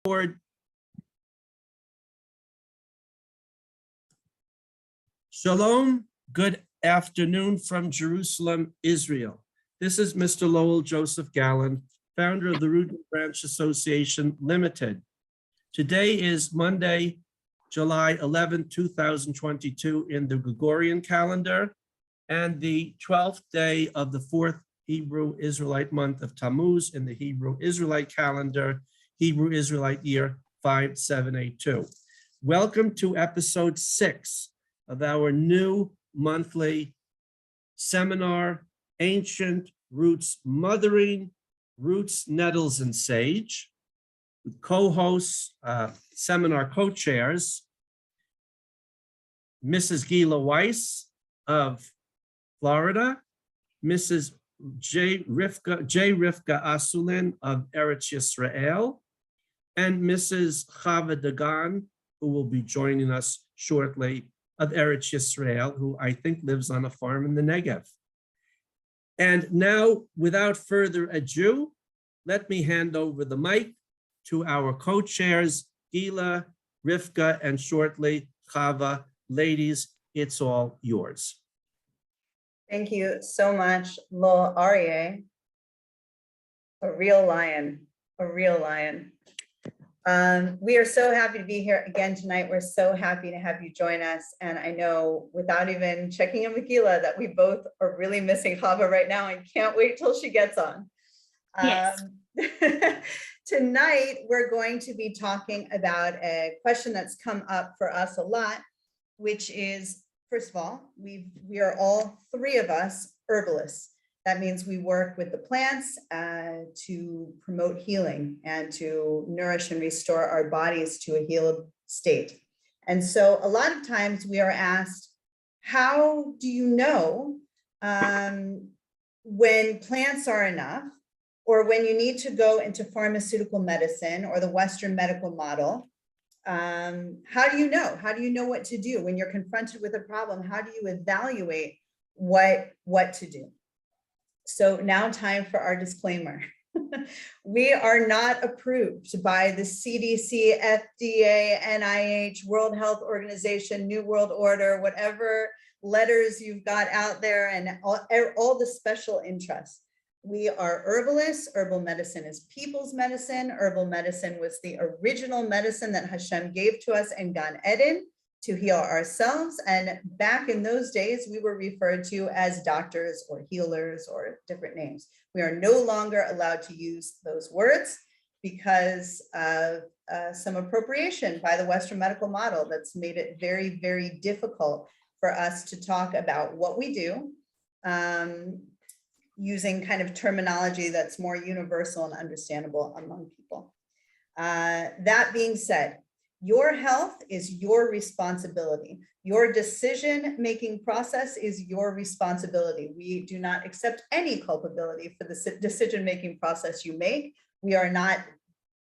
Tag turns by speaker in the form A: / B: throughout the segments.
A: Lord. Shalom, good afternoon from Jerusalem, Israel. This is Mr. Lowell Joseph Gallen, founder of the Root and Branch Association Limited. Today is Monday, July 11, 2022 in the Gregorian calendar and the 12th day of the fourth Hebrew Israelite month of Tammuz in the Hebrew Israelite calendar, Hebrew Israelite year 5782. Welcome to episode 6 of our new monthly seminar, Ancient Roots Mothering, Roots, Nettles and Sage, with co-hosts, seminar co-chairs, Mrs. Gilla Weiss of Florida, Mrs. Rivkah Asoulin of Eretz Yisrael, and Mrs. Chava Dagan, who will be joining us shortly, of Eretz Yisrael, who I think lives on a farm in the Negev. And now, without further ado, let me hand over the mic to our co-chairs, Gilla, Rivkah, and shortly, Chava. Ladies, it's all yours.
B: Thank you so much, Lo Aryeh. A real lion, a real lion. We are so happy to be here again tonight. We're so happy to have you join us. And I know without even checking in with Gilla that we both are really missing Chava right now and can't wait till she gets on.
C: Yes.
B: Tonight, we're going to be talking about a question that's come up for us a lot, which is, first of all, we are all three of us herbalists. That means we work with the plants to promote healing and to nourish and restore our bodies to a healed state. And so a lot of times we are asked, how do you know when plants are enough, or when you need to go into pharmaceutical medicine or the Western medical model? How do you know? How do you know what to do when you're confronted with a problem? How do you evaluate what to do? So now time for our disclaimer. We are not approved by the CDC, FDA, NIH, World Health Organization, New World Order, whatever letters you've got out there, and all the special interests. We are herbalists. Herbal medicine is people's medicine. Herbal medicine was the original medicine that Hashem gave to us in Gan Eden to heal ourselves. And back in those days, we were referred to as doctors or healers or different names. We are no longer allowed to use those words because of some appropriation by the Western medical model that's made it very, very difficult for us to talk about what we do, using kind of terminology that's more universal and understandable among people. That being said, your health is your responsibility. Your decision-making process is your responsibility. We do not accept any culpability for the decision-making process you make. We are not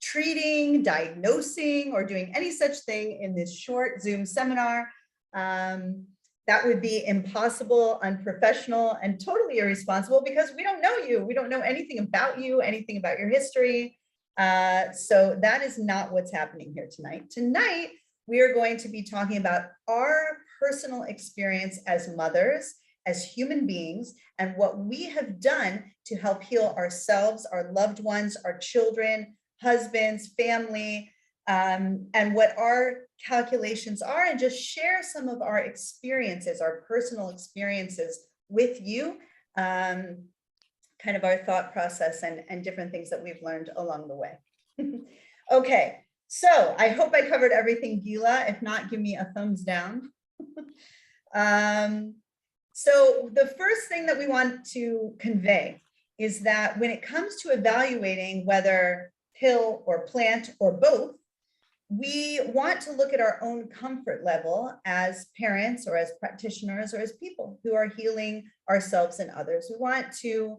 B: treating, diagnosing, or doing any such thing in this short Zoom seminar. That would be impossible, unprofessional, and totally irresponsible because we don't know you. We don't know anything about you, anything about your history. So that is not what's happening here tonight. Tonight, we are going to be talking about our personal experience as mothers, as human beings, and what we have done to help heal ourselves, our loved ones, our children, husbands, family, and what our calculations are, and just share some of our experiences, our personal experiences with you, kind of our thought process and different things that we've learned along the way. Okay, so I hope I covered everything, Gilla. If not, give me a thumbs down. So the first thing that we want to convey is that when it comes to evaluating whether pill or plant or both, we want to look at our own comfort level as parents or as practitioners or as people who are healing ourselves and others. We want to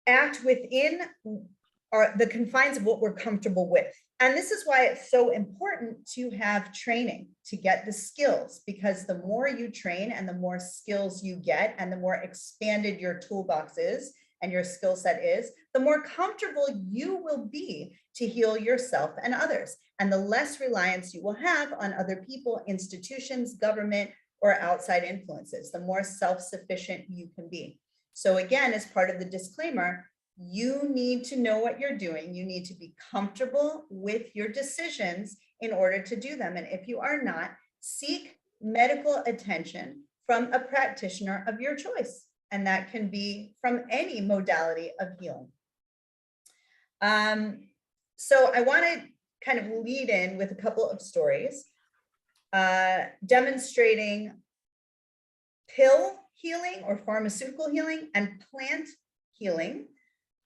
B: act within the confines of what we're comfortable with. And this is why it's so important to have training, to get the skills, because the more you train and the more skills you get and the more expanded your toolbox is, and your skill set is, the more comfortable you will be to heal yourself and others, and the less reliance you will have on other people, institutions, government, or outside influences, the more self-sufficient you can be. So again, as part of the disclaimer, you need to know what you're doing. You need to be comfortable with your decisions in order to do them. And if you are not, seek medical attention from a practitioner of your choice. And that can be from any modality of healing. So I want to kind of lead in with a couple of stories demonstrating pill healing or pharmaceutical healing and plant healing.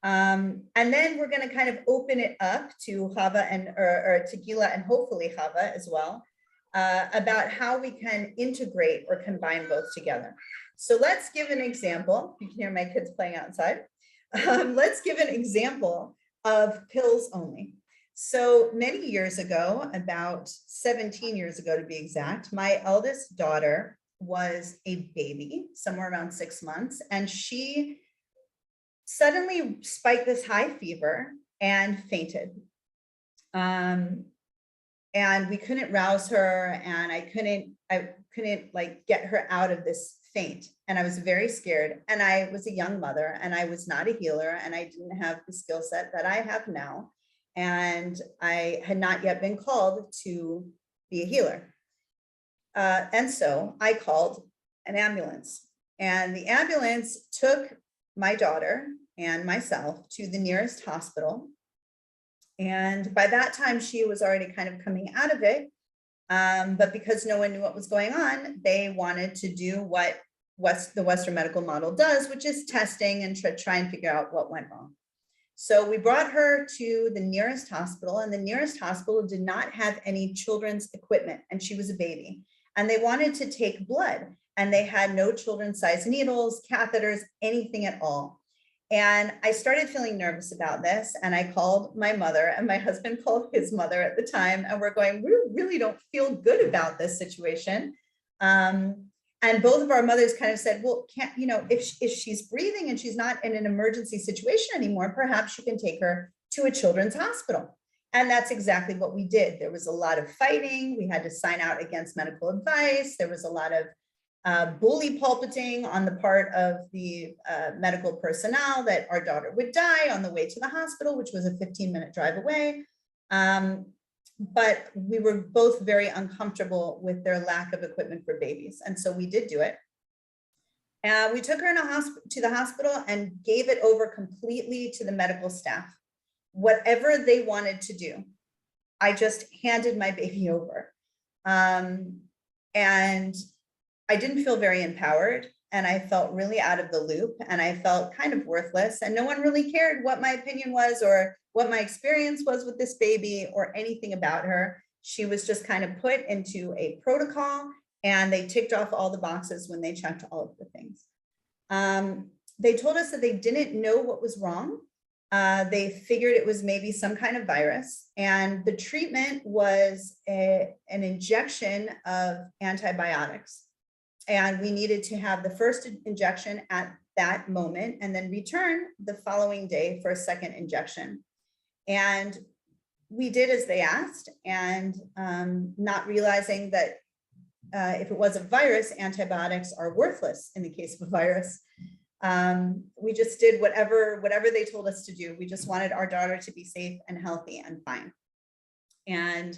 B: And then we're going to kind of open it up to Chava and or to Gilla and hopefully Chava as well, about how we can integrate or combine both together. So let's give an example. You can hear my kids playing outside. Let's give an example of pills only. So many years ago, about 17 years ago to be exact, my eldest daughter was a baby, somewhere around 6 months, and she suddenly spiked this high fever and fainted. And we couldn't rouse her, and I couldn't like get her out of this faint. And I was very scared, and I was a young mother, and I was not a healer, and I didn't have the skill set that I have now. And I had not yet been called to be a healer. And so I called an ambulance, and the ambulance took my daughter and myself to the nearest hospital. And by that time, she was already kind of coming out of it. But because no one knew what was going on, they wanted to do what the Western medical model does, which is testing and try and figure out what went wrong. So we brought her to the nearest hospital, and the nearest hospital did not have any children's equipment, and she was a baby. And they wanted to take blood, and they had no children's size needles, catheters, anything at all. And I started feeling nervous about this, and I called my mother, and my husband called his mother at the time, and we're going, we really don't feel good about this situation. And both of our mothers kind of said, well, can't, you know, if she's breathing and she's not in an emergency situation anymore, perhaps you can take her to a children's hospital. And that's exactly what we did. There was a lot of fighting. We had to sign out against medical advice. There was a lot of bully pulpiting on the part of the medical personnel that our daughter would die on the way to the hospital, which was a 15-minute drive away. But we were both very uncomfortable with their lack of equipment for babies. And so we did do it. We took her to the hospital and gave it over completely to the medical staff. Whatever they wanted to do, I just handed my baby over. And I didn't feel very empowered, and I felt really out of the loop, and I felt kind of worthless, and no one really cared what my opinion was or what my experience was with this baby or anything about her. She was just kind of put into a protocol, and they ticked off all the boxes when they checked all of the things. They told us that they didn't know what was wrong. They figured it was maybe some kind of virus, and the treatment was an injection of antibiotics. And we needed to have the first injection at that moment and then return the following day for a second injection. And we did as they asked, and not realizing that if it was a virus, antibiotics are worthless in the case of a virus. We just did whatever they told us to do. We just wanted our daughter to be safe and healthy and fine. And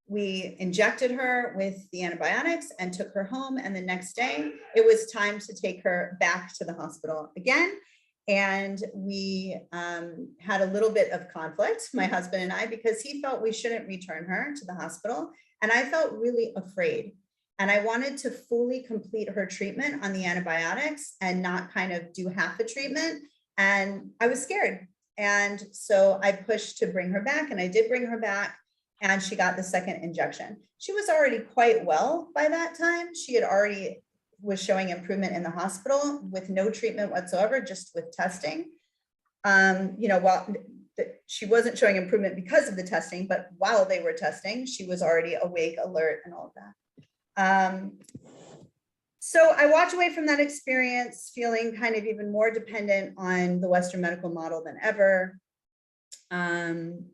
B: we injected her with the antibiotics and took her home. And the next day it was time to take her back to the hospital again. And we had a little bit of conflict, my husband and I, because he felt we shouldn't return her to the hospital. And I felt really afraid. And I wanted to fully complete her treatment on the antibiotics and not kind of do half the treatment. And I was scared. And so I pushed to bring her back, and I did bring her back, and she got the second injection. She was already quite well by that time. She had already was showing improvement in the hospital with no treatment whatsoever, just with testing. While she wasn't showing improvement because of the testing, but while they were testing, she was already awake, alert, and all of that. So I walked away from that experience feeling kind of even more dependent on the Western medical model than ever. And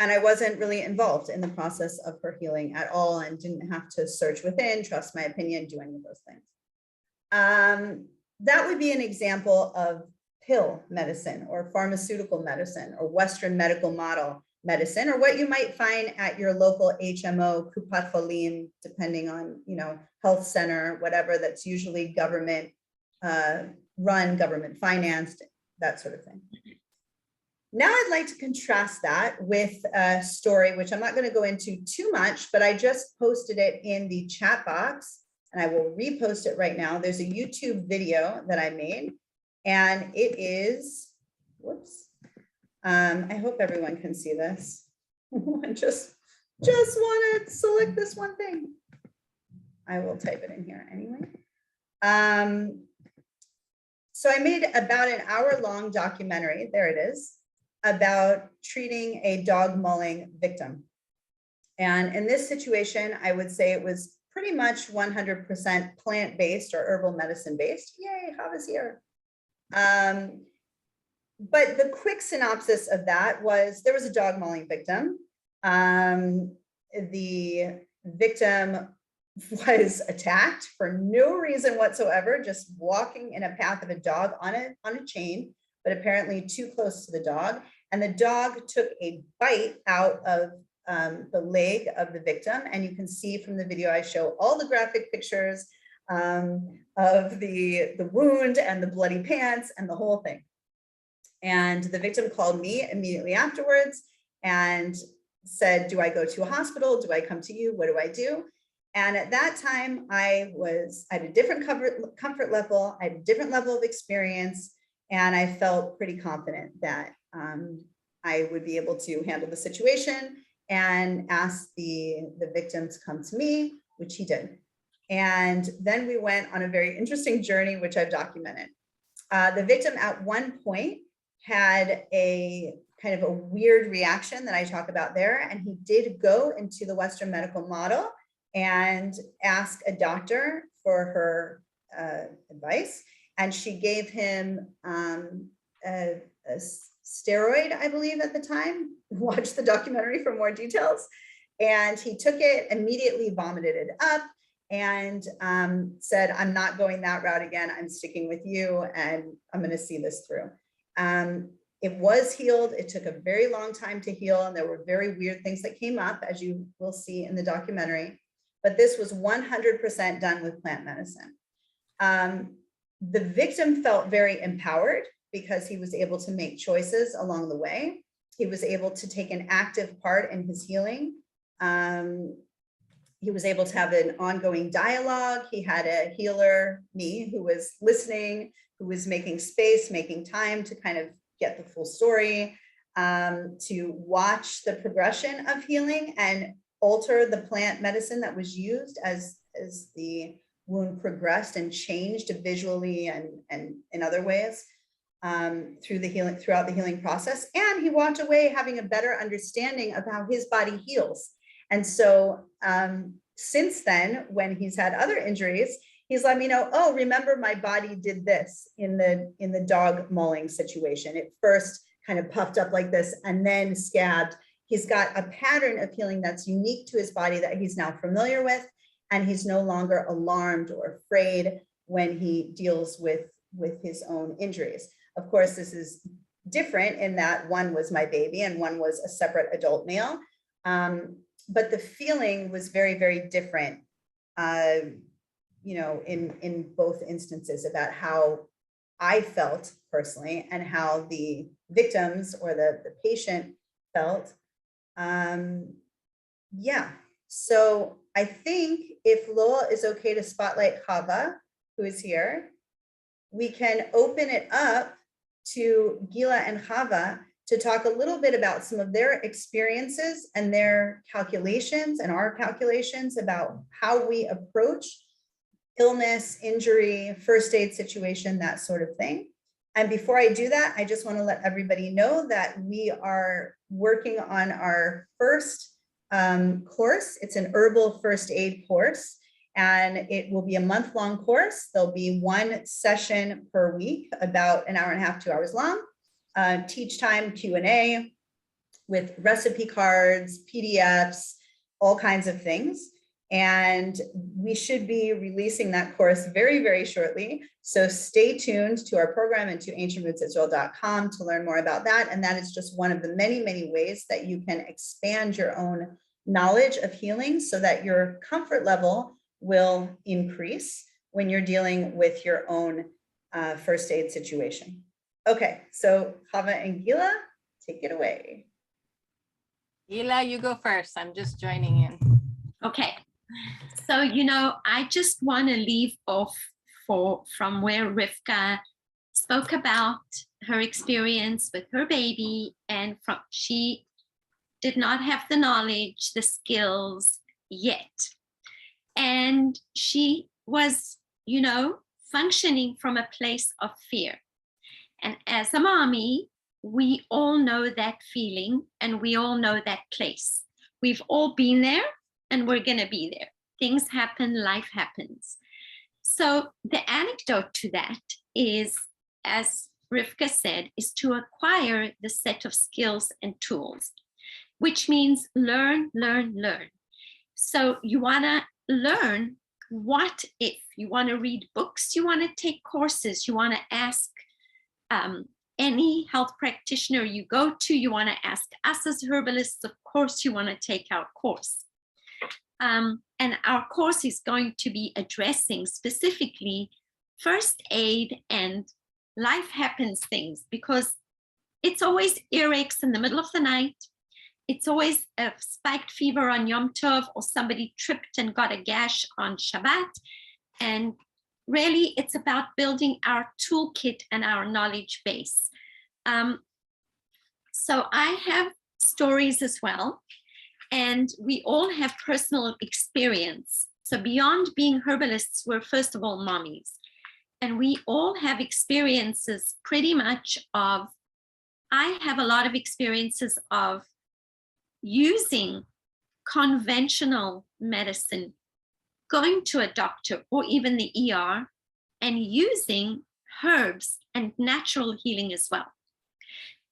B: I wasn't really involved in the process of her healing at all, and didn't have to search within, trust my opinion, do any of those things. That would be an example of pill medicine or pharmaceutical medicine or Western medical model medicine, or what you might find at your local HMO, Kupat Cholim, depending on, health center, whatever, that's usually government run, government financed, that sort of thing. Now I'd like to contrast that with a story, which I'm not going to go into too much, but I just posted it in the chat box, and I will repost it right now. There's a YouTube video that I made, and it is, whoops. I hope everyone can see this. I just want to select this one thing. I will type it in here anyway. So I made about an hour-long documentary, there it is, about treating a dog mauling victim. And in this situation, I would say it was pretty much 100% plant-based or herbal medicine-based. Yay, Chava's here. But the quick synopsis of that was there was a dog mauling victim. The victim was attacked for no reason whatsoever, just walking in a path of a dog on a chain, but apparently too close to the dog. And the dog took a bite out of the leg of the victim. And you can see from the video, I show all the graphic pictures of the wound and the bloody pants and the whole thing. And the victim called me immediately afterwards and said, do I go to a hospital? Do I come to you? What do I do? And at that time, I had a different comfort level. I had a different level of experience. And I felt pretty confident that I would be able to handle the situation and ask the victim to come to me, which he did. And then we went on a very interesting journey, which I've documented. The victim at one point had a kind of a weird reaction that I talk about there. And he did go into the Western medical model and ask a doctor for her advice. And she gave him a steroid, I believe at the time. Watch the documentary for more details. And he took it, immediately vomited it up, and said, I'm not going that route again. I'm sticking with you, and I'm going to see this through. It was healed. It took a very long time to heal, and there were very weird things that came up, as you will see in the documentary. But this was 100% done with plant medicine. The victim felt very empowered because he was able to make choices along the way. He was able to take an active part in his healing. He was able to have an ongoing dialogue. He had a healer, me, who was listening, who was making space, making time to kind of get the full story, to watch the progression of healing and alter the plant medicine that was used as the wound progressed and changed visually and in other ways throughout the healing process. And he walked away having a better understanding of how his body heals. And so since then, when he's had other injuries, he's let me know, oh, remember my body did this in the dog mauling situation. It first kind of puffed up like this and then scabbed. He's got a pattern of healing that's unique to his body that he's now familiar with, and he's no longer alarmed or afraid when he deals with his own injuries. Of course, this is different in that one was my baby and one was a separate adult male. But the feeling was very, very different, in both instances about how I felt personally and how the victims or the patient felt. So I think if Lowell is okay to spotlight Chava, who is here, we can open it up to Gilla and Chava to talk a little bit about some of their experiences and their calculations and our calculations about how we approach illness, injury, first aid situation, that sort of thing. And before I do that, I just want to let everybody know that we are working on our first course. It's an herbal first aid course. And it will be a month-long course. There'll be one session per week, about an hour and a half, 2 hours long. Teach time Q&A with recipe cards, PDFs, all kinds of things. And we should be releasing that course very, very shortly. So stay tuned to our program and to ancientrootsisrael.com to learn more about that. And that is just one of the many, many ways that you can expand your own knowledge of healing so that your comfort level will increase when you're dealing with your own first aid situation. Okay, so Chava and Gilla, take it away.
C: Gilla, you go first. I'm just joining in.
D: Okay. So, I just want to leave off from where Rivkah spoke about her experience with her baby, and she did not have the knowledge, the skills yet. And she was, functioning from a place of fear. And as a mommy, we all know that feeling and we all know that place. We've all been there and we're going to be there. Things happen, life happens. So the anecdote to that is, as Rivkah said, is to acquire the set of skills and tools, which means learn, learn, learn. So you want to learn what if. You want to read books, you want to take courses, you want to ask any health practitioner you go to, you want to ask us as herbalists, of course, you want to take our course. And our course is going to be addressing specifically first aid and life happens things, because it's always earaches in the middle of the night. It's always a spiked fever on Yom Tov, or somebody tripped and got a gash on Shabbat. And really, it's about building our toolkit and our knowledge base. So I have stories as well, and we all have personal experience. So beyond being herbalists, we're first of all mommies. And we all have experiences pretty much of, I have a lot of experiences of using conventional medicine, going to a doctor or even the ER, and using herbs and natural healing as well.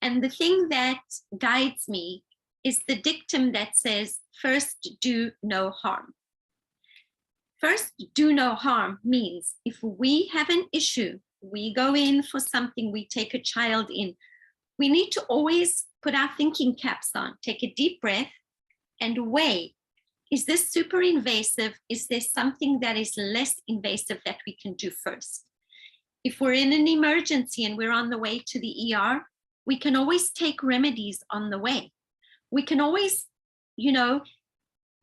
D: And the thing that guides me is the dictum that says, first do no harm. First do no harm means if we have an issue, we go in for something, we take a child in, we need to always put our thinking caps on, take a deep breath and weigh, is this super invasive? Is there something that is less invasive that we can do first? If we're in an emergency and we're on the way to the ER, we can always take remedies on the way. We can always,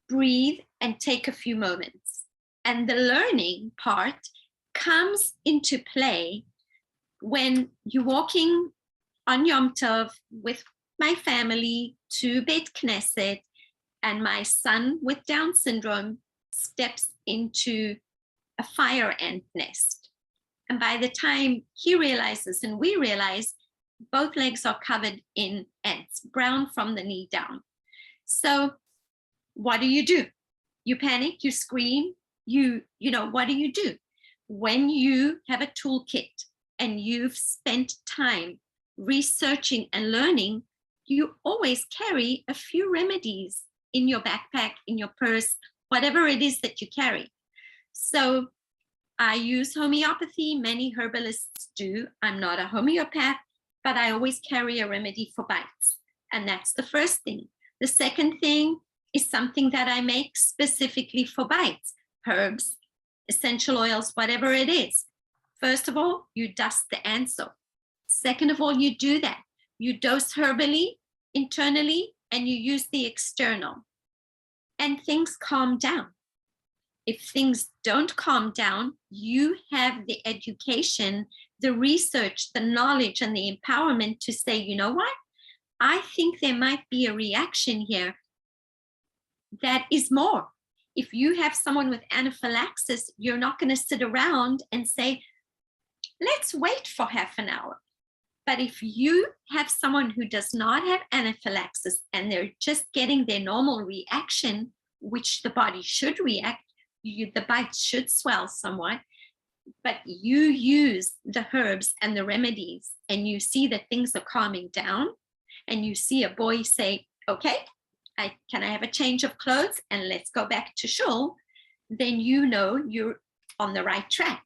D: breathe and take a few moments. And the learning part comes into play when you're walking on Yom Tov with my family to Beit Knesset, and my son with Down syndrome steps into a fire ant nest. And by the time he realizes and we realize, both legs are covered in ants, brown from the knee down. So what do? You panic, you scream, what do you do? When you have a toolkit and you've spent time researching and learning, you always carry a few remedies in your backpack, in your purse, whatever it is that you carry. So I use homeopathy. Many herbalists do. I'm not a homeopath, but I always carry a remedy for bites. And that's the first thing. The second thing is something that I make specifically for bites, herbs, essential oils, whatever it is. First of all, you dust the ants off. Second of all, you do that. You dose herbally, internally, and you use the external. And things calm down. If things don't calm down, you have the education, the research, the knowledge, and the empowerment to say, you know what? I think there might be a reaction here that is more. If you have someone with anaphylaxis, you're not going to sit around and say, let's wait for half an hour. But if you have someone who does not have anaphylaxis and they're just getting their normal reaction, which the body should react, the bite should swell somewhat, but you use the herbs and the remedies and you see that things are calming down, and you see a boy say, okay, can I have a change of clothes and let's go back to shul, then you know you're on the right track.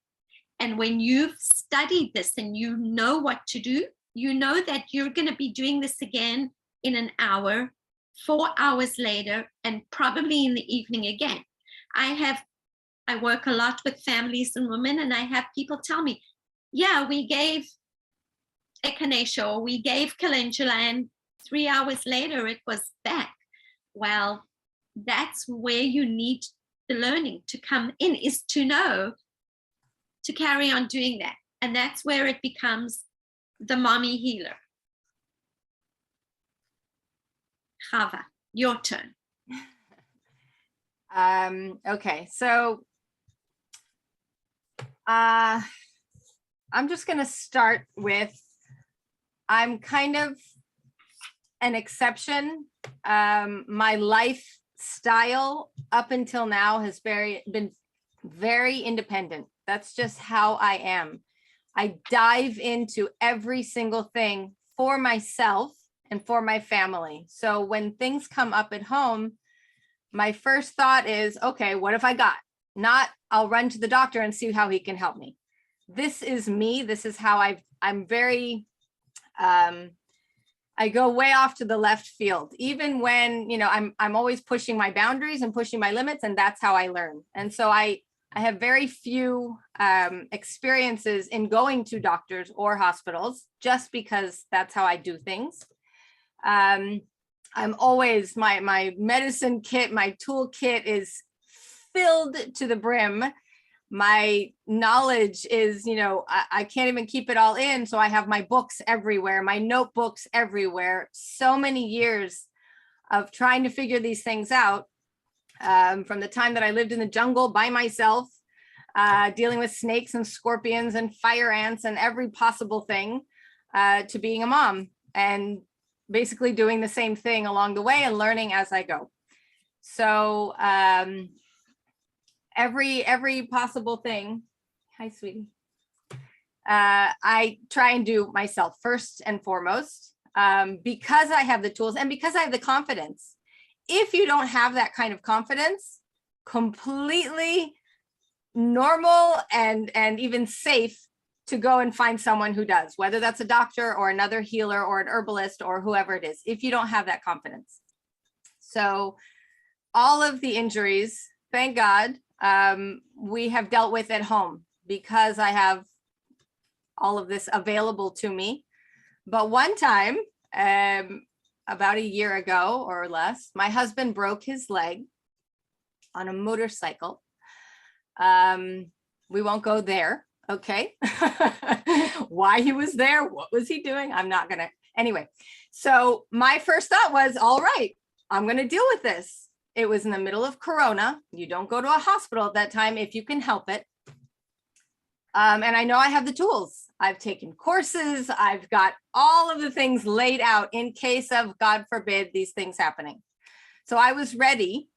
D: And when you've studied this and you know what to do, you know that you're going to be doing this again in an hour, 4 hours later, and probably in the evening again. I work a lot with families and women, and I have people tell me, yeah, we gave echinacea or we gave calendula, and 3 hours later it was back. Well, that's where you need the learning to come in, is to know to carry on doing that. And that's where it becomes the mommy healer. Chava, your turn.
C: Okay, so I'm just going to start with, I'm kind of an exception. My lifestyle up until now has been very independent. That's just how I am. I dive into every single thing for myself and for my family. So when things come up at home, my first thought is, okay, what have I got? Not, I'll run to the doctor and see how he can help me. This is me. This is how I'm very, I go way off to the left field, even when, you know, I'm always pushing my boundaries and pushing my limits, and that's how I learn. And so I have very few experiences in going to doctors or hospitals, just because that's how I do things. I'm always, my medicine kit, my toolkit is filled to the brim. My knowledge is, you know, I can't even keep it all in. So I have my books everywhere, my notebooks everywhere. So many years of trying to figure these things out. From the time that I lived in the jungle by myself, dealing with snakes and scorpions and fire ants and every possible thing, to being a mom and basically doing the same thing along the way and learning as I go. So every possible thing. Hi, sweetie. I try and do myself first and foremost, because I have the tools and because I have the confidence. If you don't have that kind of confidence, completely normal and even safe to go and find someone who does, whether that's a doctor or another healer or an herbalist or whoever it is, if you don't have that confidence. So all of the injuries, thank God, we have dealt with at home because I have all of this available to me. But one time, about a year ago or less, my husband broke his leg on a motorcycle. We won't go there, okay? Why he was there, what was he doing? I'm not gonna, anyway. So my first thought was, all right, I'm gonna deal with this. It was in the middle of Corona. You don't go to a hospital at that time if you can help it. And I know I have the tools. I've taken courses. I've got all of the things laid out in case of, God forbid, these things happening. So I was ready.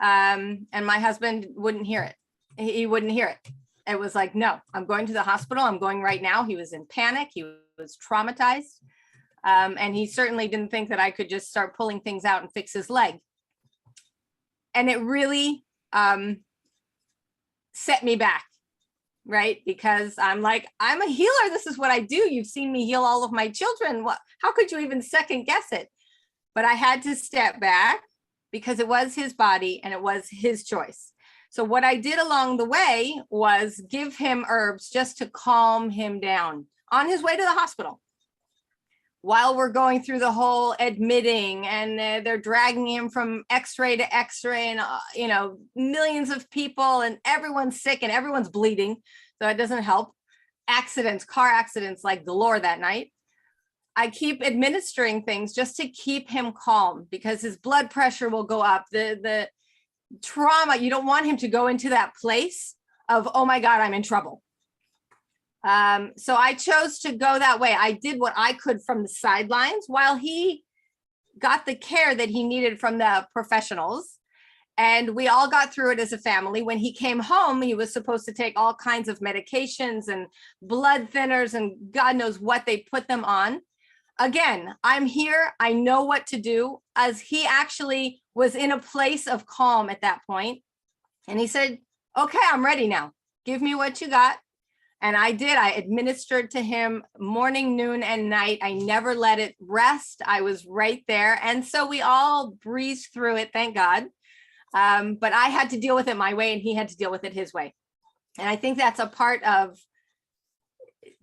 C: And my husband wouldn't hear it. He wouldn't hear it. It was like, no, I'm going to the hospital. I'm going right now. He was in panic. He was traumatized. And he certainly didn't think that I could just start pulling things out and fix his leg. And it really set me back, right? Because I'm like, I'm a healer. This is what I do. You've seen me heal all of my children. How could you even second guess it? But I had to step back because it was his body and it was his choice. So what I did along the way was give him herbs just to calm him down on his way to the hospital. While we're going through the whole admitting and they're dragging him from x-ray to x-ray and, you know, millions of people and everyone's sick and everyone's bleeding. So it doesn't help. Accidents, car accidents like galore that night. I keep administering things just to keep him calm because his blood pressure will go up. The trauma, you don't want him to go into that place of, oh my God, I'm in trouble. So I chose to go that way. I did what I could from the sidelines while he got the care that he needed from the professionals. And we all got through it as a family. When he came home, he was supposed to take all kinds of medications and blood thinners and God knows what they put them on. Again, I'm here. I know what to do, as he actually was in a place of calm at that point. And he said, okay, I'm ready now. Give me what you got. And I did. I administered to him morning, noon, and night. I never let it rest. I was right there. And so we all breezed through it, thank God. But I had to deal with it my way and he had to deal with it his way. And I think that's a part of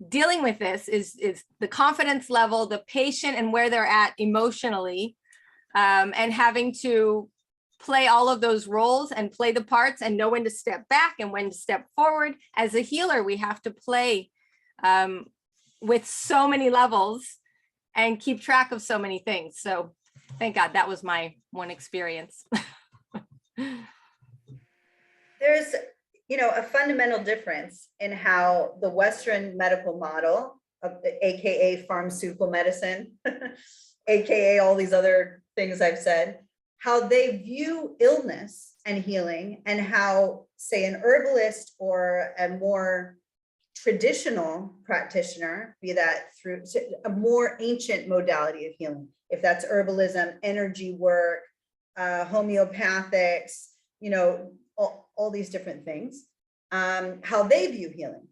C: dealing with this is the confidence level, the patient and where they're at emotionally, and having to play all of those roles and play the parts and know when to step back and when to step forward. As a healer, we have to play with so many levels and keep track of so many things. So thank God that was my one experience.
B: There's, a fundamental difference in how the Western medical model, AKA pharmaceutical medicine, AKA all these other things I've said, how they view illness and healing, and how, say, an herbalist or a more traditional practitioner, be that through a more ancient modality of healing, if that's herbalism, energy work, homeopathics, all these different things, how they view healing.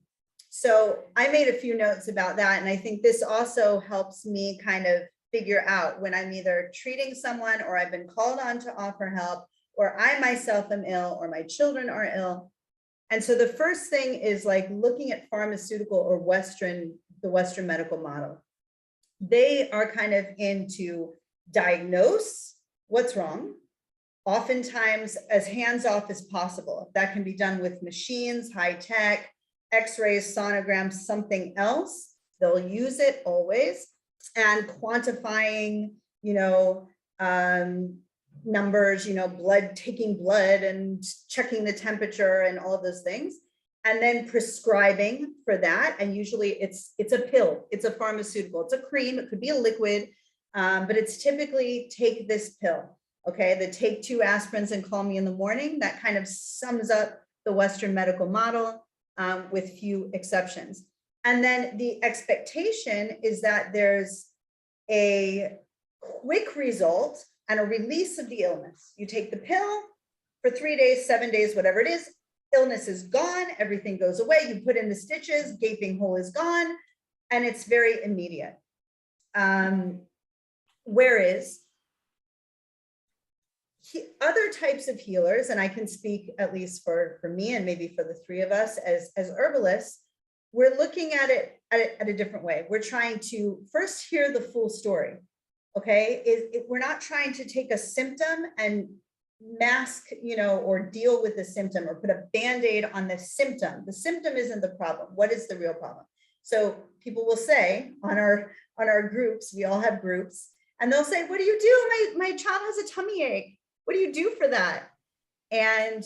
B: So I made a few notes about that. And I think this also helps me kind of figure out when I'm either treating someone or I've been called on to offer help, or I myself am ill, or my children are ill. And so the first thing is like looking at pharmaceutical or the Western medical model. They are kind of into diagnose what's wrong, oftentimes as hands-off as possible. That can be done with machines, high tech, x-rays, sonograms, something else. They'll use it always. And quantifying, numbers, taking blood and checking the temperature and all of those things. And then prescribing for that. And usually it's a pill, it's a pharmaceutical, it's a cream, it could be a liquid, but it's typically take this pill. Okay, the take 2 aspirins and call me in the morning. That kind of sums up the Western medical model, with few exceptions. And then the expectation is that there's a quick result and a release of the illness. You take the pill for 3 days, 7 days, whatever it is, illness is gone, everything goes away, you put in the stitches, gaping hole is gone, and it's very immediate. Whereas other types of healers, and I can speak at least for me and maybe for the 3 of us as herbalists, we're looking at it at a different way. We're trying to first hear the full story. Okay, we're not trying to take a symptom and mask, or deal with the symptom or put a band-aid on the symptom. The symptom isn't the problem. What is the real problem? So people will say on our groups, we all have groups, and they'll say, what do you do? My child has a tummy ache. What do you do for that? And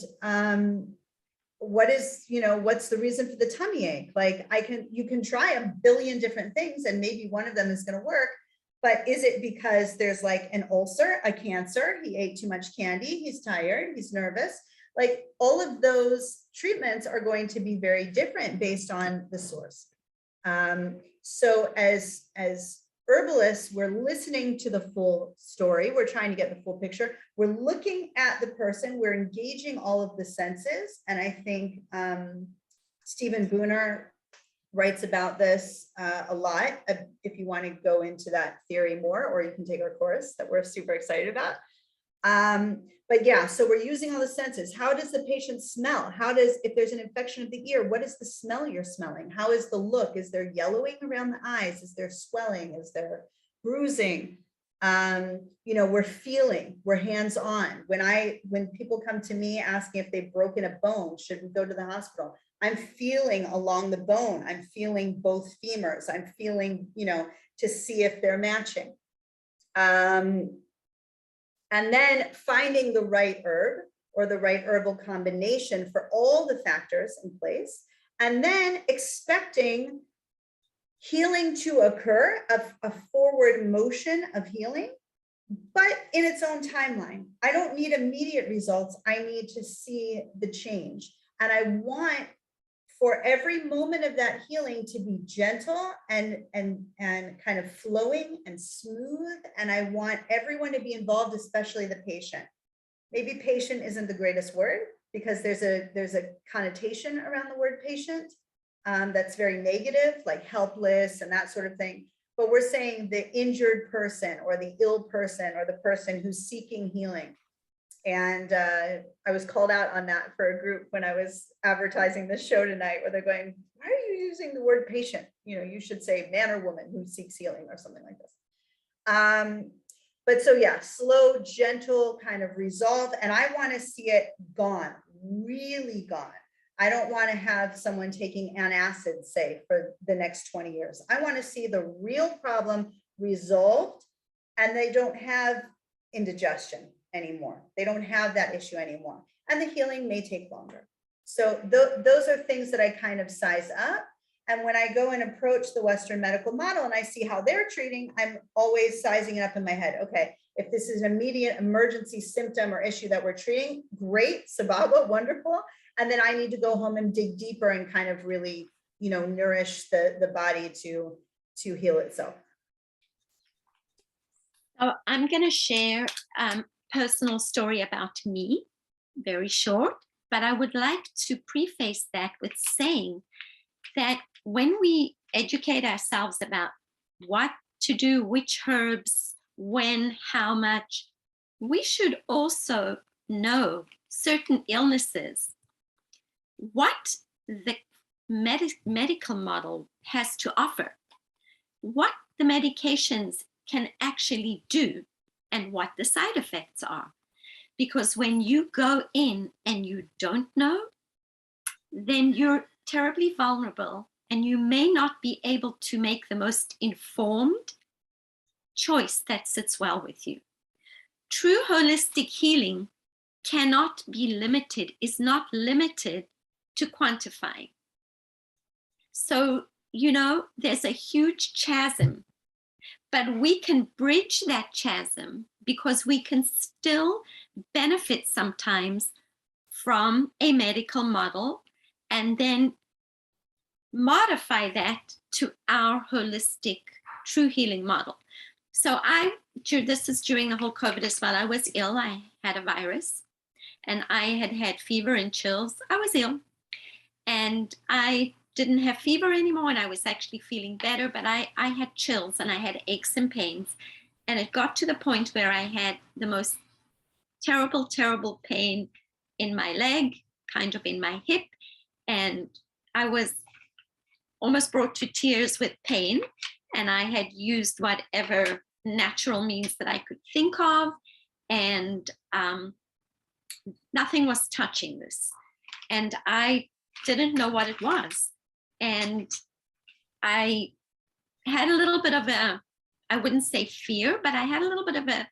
B: what's the reason for the tummy ache? Like you can try a billion different things and maybe one of them is going to work, but is it because there's like an ulcer, a cancer, he ate too much candy, he's tired, he's nervous? Like all of those treatments are going to be very different based on the source. So as herbalists, we're listening to the full story. We're trying to get the full picture. We're looking at the person. We're engaging all of the senses. And I think Stephen Booner writes about this a lot. If you want to go into that theory more, or you can take our course that we're super excited about. But yeah, so we're using all the senses. How does the patient smell? If there's an infection of the ear, what is the smell you're smelling? How is the look? Is there yellowing around the eyes? Is there swelling? Is there bruising? We're feeling, we're hands-on. When people come to me asking if they've broken a bone, should we go to the hospital? I'm feeling along the bone. I'm feeling both femurs. I'm feeling, to see if they're matching. And then finding the right herb or the right herbal combination for all the factors in place, and then expecting healing to occur, a forward motion of healing, but in its own timeline. I don't need immediate results. I need to see the change. And I want for every moment of that healing to be gentle and kind of flowing and smooth. And I want everyone to be involved, especially the patient. Maybe patient isn't the greatest word because there's a connotation around the word patient that's very negative, like helpless and that sort of thing. But we're saying the injured person or the ill person or the person who's seeking healing. And I was called out on that for a group when I was advertising this show tonight, where they're going, why are you using the word patient? You know, you should say man or woman who seeks healing or something like this. But so yeah, slow, gentle kind of resolve. And I want to see it gone, really gone. I don't want to have someone taking antacid, say, for the next 20 years. I want to see the real problem resolved and they don't have indigestion anymore. They don't have that issue anymore. And the healing may take longer. So those are things that I kind of size up. And when I go and approach the Western medical model and I see how they're treating, I'm always sizing it up in my head. Okay, if this is an immediate emergency symptom or issue that we're treating, great, sababa, wonderful. And then I need to go home and dig deeper and kind of really, you know, nourish the body to heal itself.
D: So I'm going to share a personal story about me, very short, but I would like to preface that with saying that when we educate ourselves about what to do, which herbs, when, how much, we should also know certain illnesses, what the medical model has to offer, what the medications can actually do, and what the side effects are. Because when you go in and you don't know, then you're terribly vulnerable and you may not be able to make the most informed choice that sits well with you. True holistic healing cannot be limited, is not limited to quantifying. So, you know, there's a huge chasm, but we can bridge that chasm because we can still benefit sometimes from a medical model and then modify that to our holistic true healing model. So this is during the whole COVID as well. I was ill. I had a virus and I had fever and chills. I was ill and I didn't have fever anymore and I was actually feeling better, but I had chills and I had aches and pains. And it got to the point where I had the most terrible, terrible pain in my leg, kind of in my hip. And I was almost brought to tears with pain. And I had used whatever natural means that I could think of. And nothing was touching this. And I didn't know what it was. And I had a little bit of I wouldn't say fear, but I had a little bit of a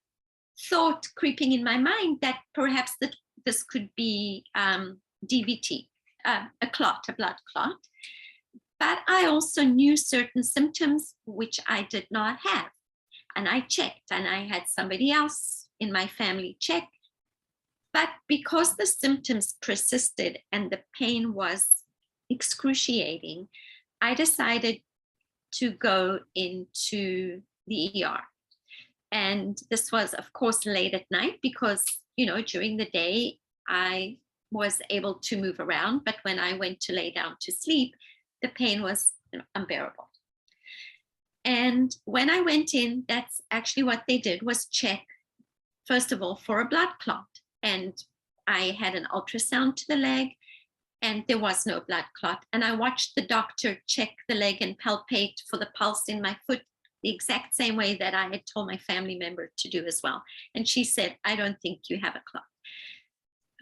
D: thought creeping in my mind that perhaps this could be DVT, a blood clot. But I also knew certain symptoms which I did not have. And I checked and I had somebody else in my family check. But because the symptoms persisted and the pain was excruciating, I decided to go into the ER. And this was, of course, late at night because, you know, during the day, I was able to move around. But when I went to lay down to sleep, the pain was unbearable. And when I went in, that's actually what they did was check, first of all, for a blood clot. And I had an ultrasound to the leg and there was no blood clot. And I watched the doctor check the leg and palpate for the pulse in my foot the exact same way that I had told my family member to do as well. And she said, I don't think you have a clot.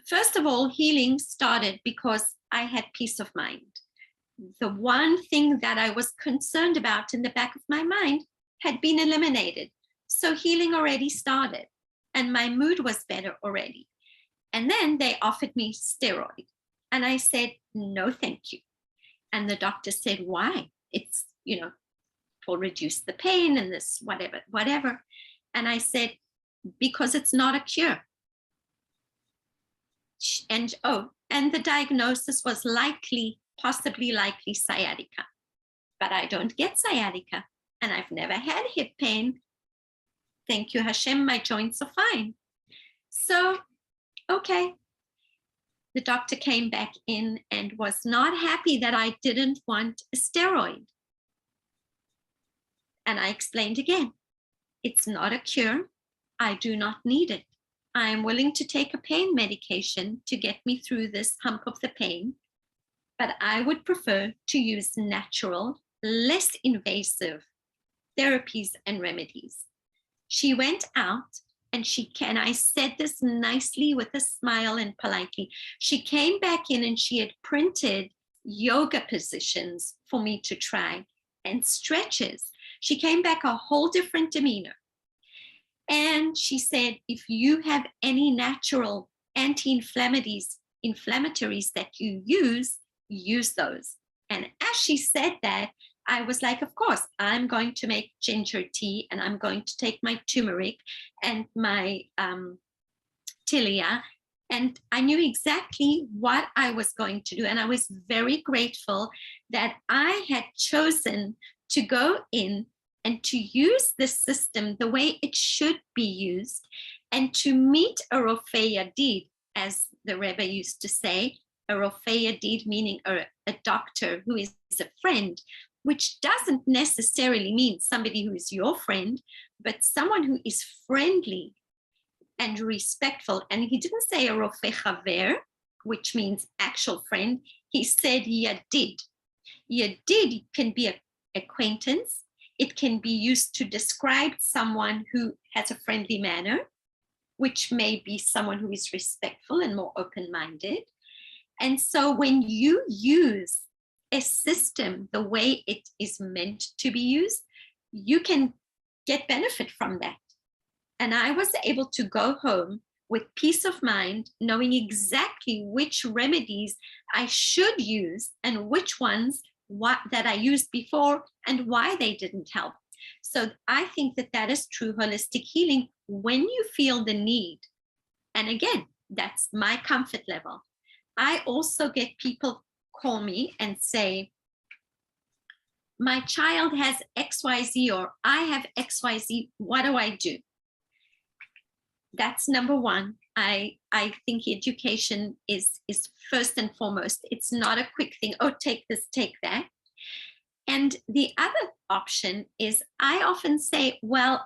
D: First of all, healing started because I had peace of mind. The one thing that I was concerned about in the back of my mind had been eliminated. So healing already started and my mood was better already. And then they offered me steroid. And I said, no, thank you. And the doctor said, why? It's, you know, will reduce the pain and this, whatever. And I said, because it's not a cure. And the diagnosis was possibly likely sciatica. But I don't get sciatica, and I've never had hip pain. Thank you, Hashem, my joints are fine. So, okay. The doctor came back in and was not happy that I didn't want a steroid. And I explained again, it's not a cure. I do not need it. I am willing to take a pain medication to get me through this hump of the pain, but I would prefer to use natural, less invasive therapies and remedies. She went out and I said this nicely with a smile and politely. She came back in and she had printed yoga positions for me to try and stretches. She came back a whole different demeanor. And she said, if you have any natural anti-inflammatories that you use those. And as she said that, I was like, of course, I'm going to make ginger tea, and I'm going to take my turmeric and my tilia. And I knew exactly what I was going to do. And I was very grateful that I had chosen to go in and to use this system the way it should be used, and to meet a Rofei Yadid, as the Rebbe used to say, a Rofei Yadid meaning a doctor who is a friend, which doesn't necessarily mean somebody who is your friend, but someone who is friendly and respectful. And he didn't say a Rofei Chaver, which means actual friend. He said Yadid. Yadid can be an acquaintance. It can be used to describe someone who has a friendly manner, which may be someone who is respectful and more open-minded. And so when you use a system the way it is meant to be used, you can get benefit from that. And I was able to go home with peace of mind, knowing exactly which remedies I should use and which ones that I used before and why they didn't help. So I think that is true holistic healing when you feel the need. And again, that's my comfort level. I also get people call me and say, my child has XYZ, or I have XYZ, what do I do? That's number one. I think education is first and foremost. It's not a quick thing, oh, take this, take that. And the other option is I often say, I'm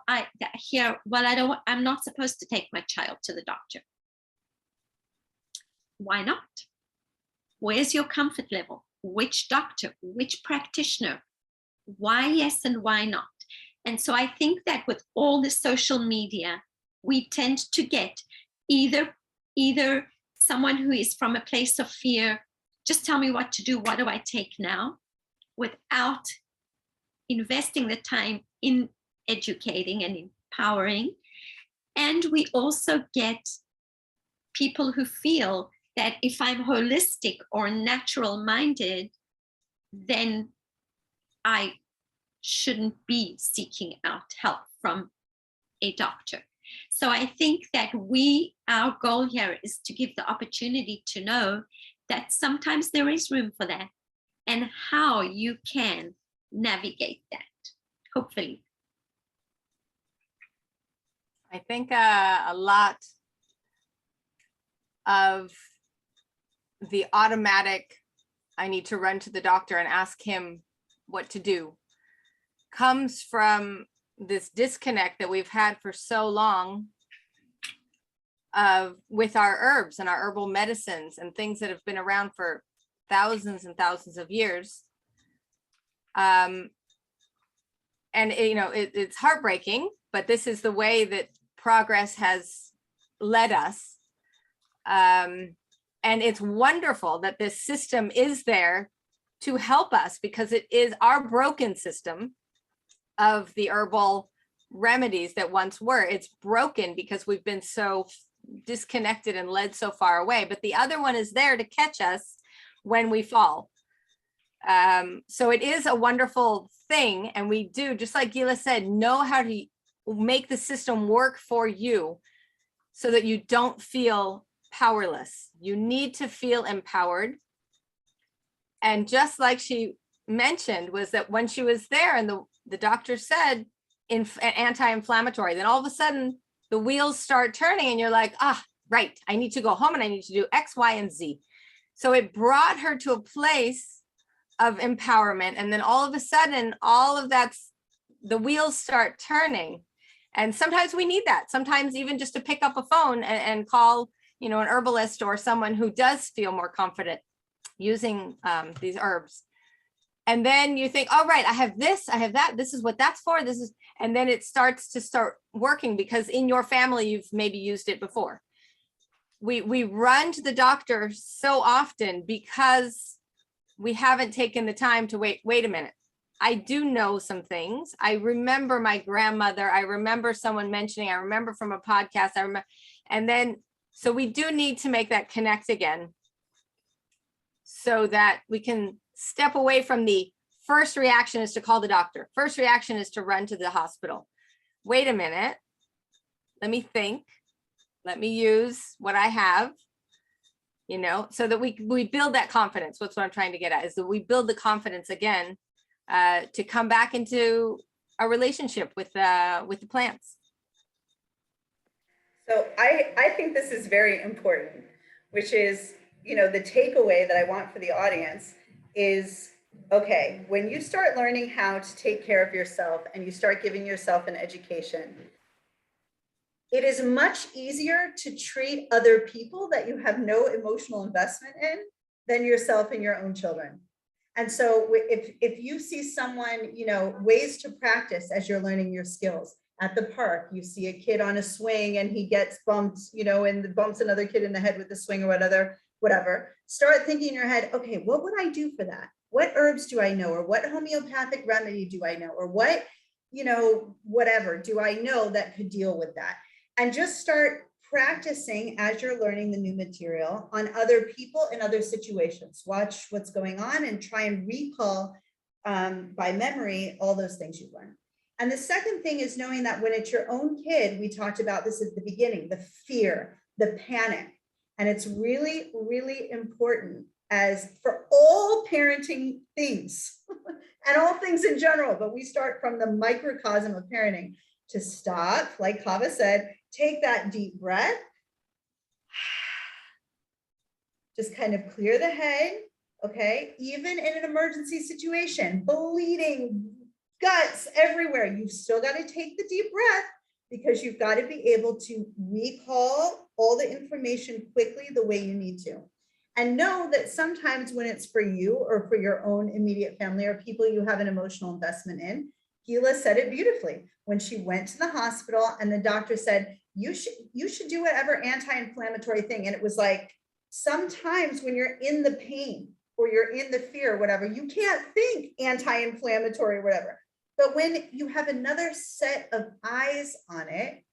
D: not supposed to take my child to the doctor. Why not? Where's your comfort level? Which doctor, which practitioner? Why yes and why not? And so I think that with all the social media, we tend to get either someone who is from a place of fear, just tell me what to do, what do I take now? Without investing the time in educating and empowering. And we also get people who feel that if I'm holistic or natural minded, then I shouldn't be seeking out help from a doctor. So I think that our goal here is to give the opportunity to know that sometimes there is room for that and how you can navigate that, hopefully.
C: I think a lot of the automatic, I need to run to the doctor and ask him what to do, comes from this disconnect that we've had for so long with our herbs and our herbal medicines and things that have been around for thousands and thousands of years. And it's heartbreaking, but this is the way that progress has led us. And it's wonderful that this system is there to help us, because it is our broken system of the herbal remedies that once were. It's broken because we've been so disconnected and led so far away, but the other one is there to catch us when we fall. So it is a wonderful thing. And we do, just like Gilla said, know how to make the system work for you so that you don't feel powerless. You need to feel empowered. And just like she mentioned, was that when she was there and the doctor said anti-inflammatory, then all of a sudden the wheels start turning and you're like, right, I need to go home and I need to do X, Y, and Z. So it brought her to a place of empowerment. And then all of a sudden, all of that's, the wheels start turning. And sometimes we need that. Sometimes even just to pick up a phone and call, an herbalist or someone who does feel more confident using these herbs. And then you think, all right, I have this, I have that. This is what that's for. And then it starts to working because in your family, you've maybe used it before. We run to the doctor so often because we haven't taken the time to wait a minute. I do know some things. I remember my grandmother. I remember someone mentioning, I remember from a podcast. So we do need to make that connect again so that we can step away from the first reaction is to call the doctor. First reaction is to run to the hospital. Wait a minute. Let me think. Let me use what I have, so that we build that confidence. What's what I'm trying to get at is that we build the confidence again to come back into a relationship with the plants.
B: So I think this is very important, which is, the takeaway that I want for the audience is, okay, when you start learning how to take care of yourself and you start giving yourself an education, it is much easier to treat other people that you have no emotional investment in than yourself and your own children. And so if you see someone, ways to practice as you're learning your skills at the park, you see a kid on a swing and he gets bumped, and bumps another kid in the head with the swing or whatever, start thinking in your head, okay, what would I do for that? What herbs do I know? Or what homeopathic remedy do I know? Or what, whatever do I know that could deal with that? And just start practicing as you're learning the new material on other people in other situations. Watch what's going on and try and recall by memory all those things you learned. And the second thing is knowing that when it's your own kid, we talked about this at the beginning, the fear, the panic. And it's really, really important as for all parenting things and all things in general, but we start from the microcosm of parenting to stop, like Chava said, take that deep breath, just kind of clear the head, okay? Even in an emergency situation, bleeding, guts everywhere, you've still got to take the deep breath because you've got to be able to recall all the information quickly the way you need to. And know that sometimes when it's for you or for your own immediate family or people you have an emotional investment in, Gilla said it beautifully when she went to the hospital and the doctor said, you should do whatever anti-inflammatory thing. And it was like, sometimes when you're in the pain or you're in the fear or whatever, you can't think anti-inflammatory or whatever. But when you have another set of eyes on it,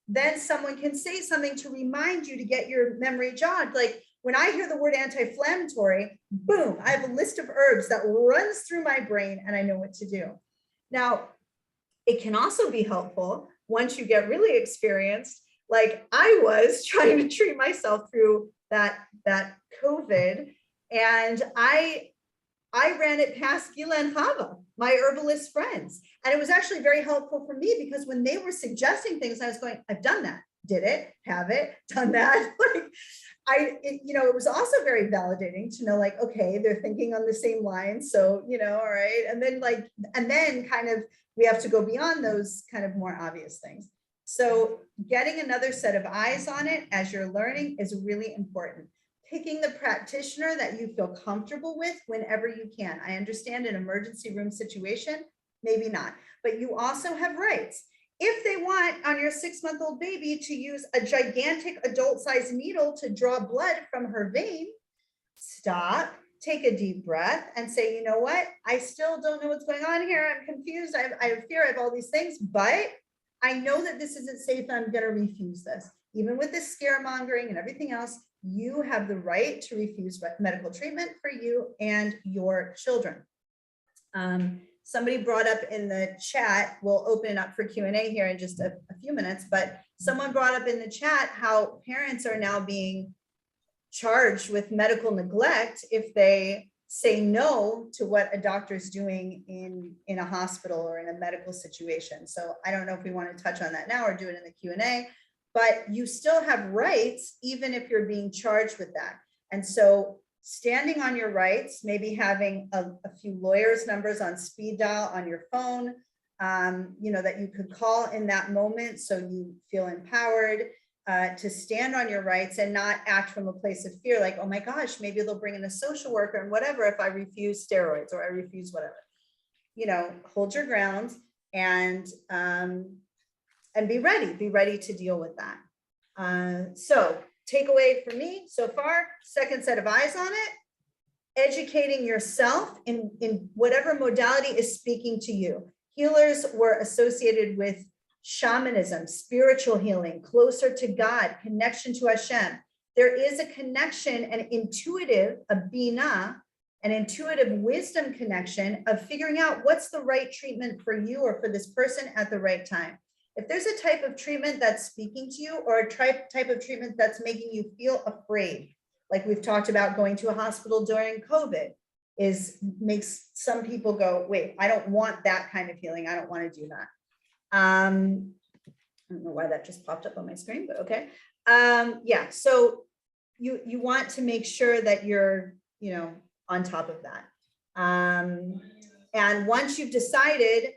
B: then someone can say something to remind you to get your memory jogged. Like when I hear the word anti-inflammatory, boom, I have a list of herbs that runs through my brain and I know what to do. Now, it can also be helpful once you get really experienced, like I was trying to treat myself through that COVID, and I ran it past Gilla and Chava, my herbalist friends. And it was actually very helpful for me because when they were suggesting things, I was going, I've done that, did it, have it, done that. It was also very validating to know, like, okay, they're thinking on the same lines. So, all right. And then kind of, we have to go beyond those kind of more obvious things. So getting another set of eyes on it as you're learning is really important. Picking the practitioner that you feel comfortable with whenever you can. I understand an emergency room situation, maybe not, but you also have rights. If they want on your 6-month-old baby to use a gigantic adult-sized needle to draw blood from her vein, stop, take a deep breath and say, you know what? I still don't know what's going on here. I'm confused. I have fear. I have all these things, but I know that this isn't safe. And I'm going to refuse this. Even with this scaremongering and everything else, you have the right to refuse medical treatment for you and your children. somebody brought up in the chat, we'll open it up for Q&A here in just a few minutes, but someone brought up in the chat how parents are now being charged with medical neglect if they say no to what a doctor's doing in a hospital or in a medical situation. So I don't know if we want to touch on that now or do it in the Q&A, but you still have rights even if you're being charged with that. And so standing on your rights, maybe having a few lawyers' numbers on speed dial on your phone, you know, that you could call in that moment so you feel empowered to stand on your rights and not act from a place of fear, like, oh my gosh, maybe they'll bring in a social worker and whatever if I refuse steroids or I refuse whatever. You know, hold your ground and be ready to deal with that. So takeaway for me so far, second set of eyes on it, educating yourself in whatever modality is speaking to you. Healers were associated with shamanism, spiritual healing, closer to God, connection to Hashem. There is a connection, an intuitive, a Bina, an intuitive wisdom connection of figuring out what's the right treatment for you or for this person at the right time. If there's a type of treatment that's speaking to you or a type of treatment that's making you feel afraid, like we've talked about going to a hospital during COVID, makes some people go, wait, I don't want that kind of healing. I don't want to do that. I don't know why that just popped up on my screen, but okay. Yeah, so you want to make sure that you're, you know, on top of that. And once you've decided